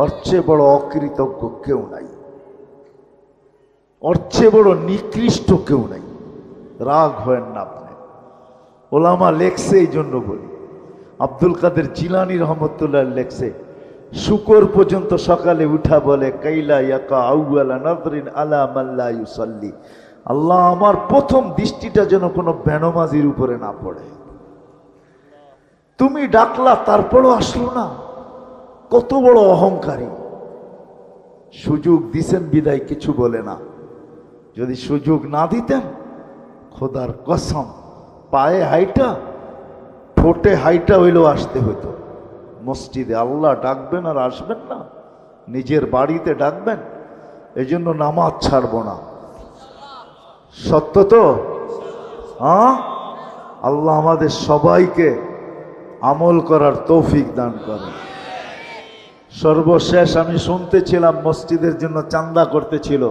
ওর চেয়ে বড় অকৃতজ্ঞ কেউ নাই, ওর চেয়ে বড় নিকৃষ্ট কেউ নাই। রাগ হয়েন না আপনি, ওলামা লেখছে, এই জন্য বলি। আব্দুল কাদের জিলানী রহমতুল্লাহ লেখছে, শুকর পর্যন্ত সকালে উঠা বলে কাইলা ইয়াকা আউয়ালা নাযরিন আলা মান লা ইউসাল্লি, আল্লাহ আমার প্রথম দৃষ্টিটা যেন কোনো বেনমাজির উপরে না পড়ে। তুমি ডাকলা তারপরও আসলো না, কত বড় অহংকারী! সুযোগ দিছেন বিদায় কিছু বলে না। যদি সুযোগ না দিতেন, খোদার কসম, পায়ে হাইটা ঠোঁটে হাইটা হইলেও আসতে হতো মসজিদে। আল্লাহ ডাকবেন আর আসবেন না, নিজের বাড়িতে ডাকবেন। এই জন্য নামাজ ছাড়ব না। সত্য তো? হ্যাঁ, আল্লাহ আমাদের সবাইকে আমল করার তৌফিক দান করেন। সর্বশেষ আমি শুনতেছিলাম মসজিদের জন্য চাঁদা করতেছিল।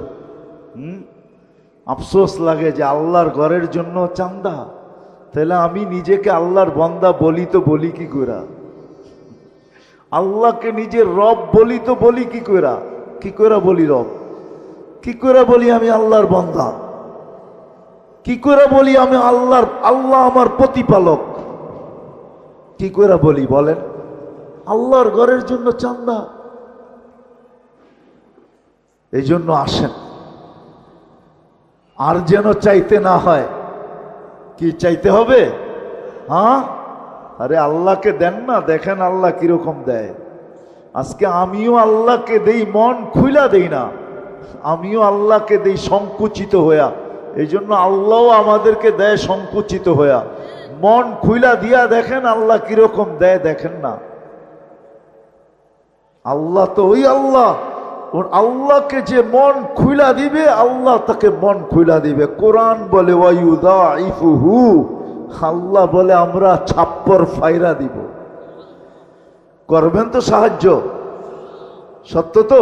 আফসোস লাগে যে আল্লাহর ঘরের জন্য চাঁদা। তাহলে আমি নিজেকে আল্লাহর বান্দা বলি তো বলি কি করে? আল্লাহকে নিজের রব বলি তো বলি কি করে? কি করে বলি রব? কি করে বলি আমি আল্লাহর বান্দা? কি করে বলি আমি আল্লাহ আমার প্রতিপালক? কি করে বলি বলেন? আল্লাহর ঘরের জন্য চাঁদা। এই জন্য আসেন, আর যেন চাইতে না হয়। কি চাইতে হবে? হ্যাঁ, আরে আল্লাহকে দেন না, দেখেন আল্লাহ কিরকম দেয়। আজকে আমিও আল্লাহকে দেই, মন খুইলা দেই না। আমিও আল্লাহকে দেই সংকুচিত হইয়া। এই জন্য আল্লাহও আমাদেরকে দেয় সংকুচিত হইয়া। মন খুইলা দিয়া দেখেন আল্লাহ কিরকম দেয়, দেখেন না। আল্লাহ তো ওই আল্লাহ, আল্লাহকে যে মন খুইলা দিবে আল্লাহ তাকে মন খুইলা দিবে। কোরআন বলে ওয়ায়ুদাইফুহু, আল্লাহ বলে আমরা ছাপ্পর ফাইরা দিব। করবেন তো সাহায্য? সত্য তো?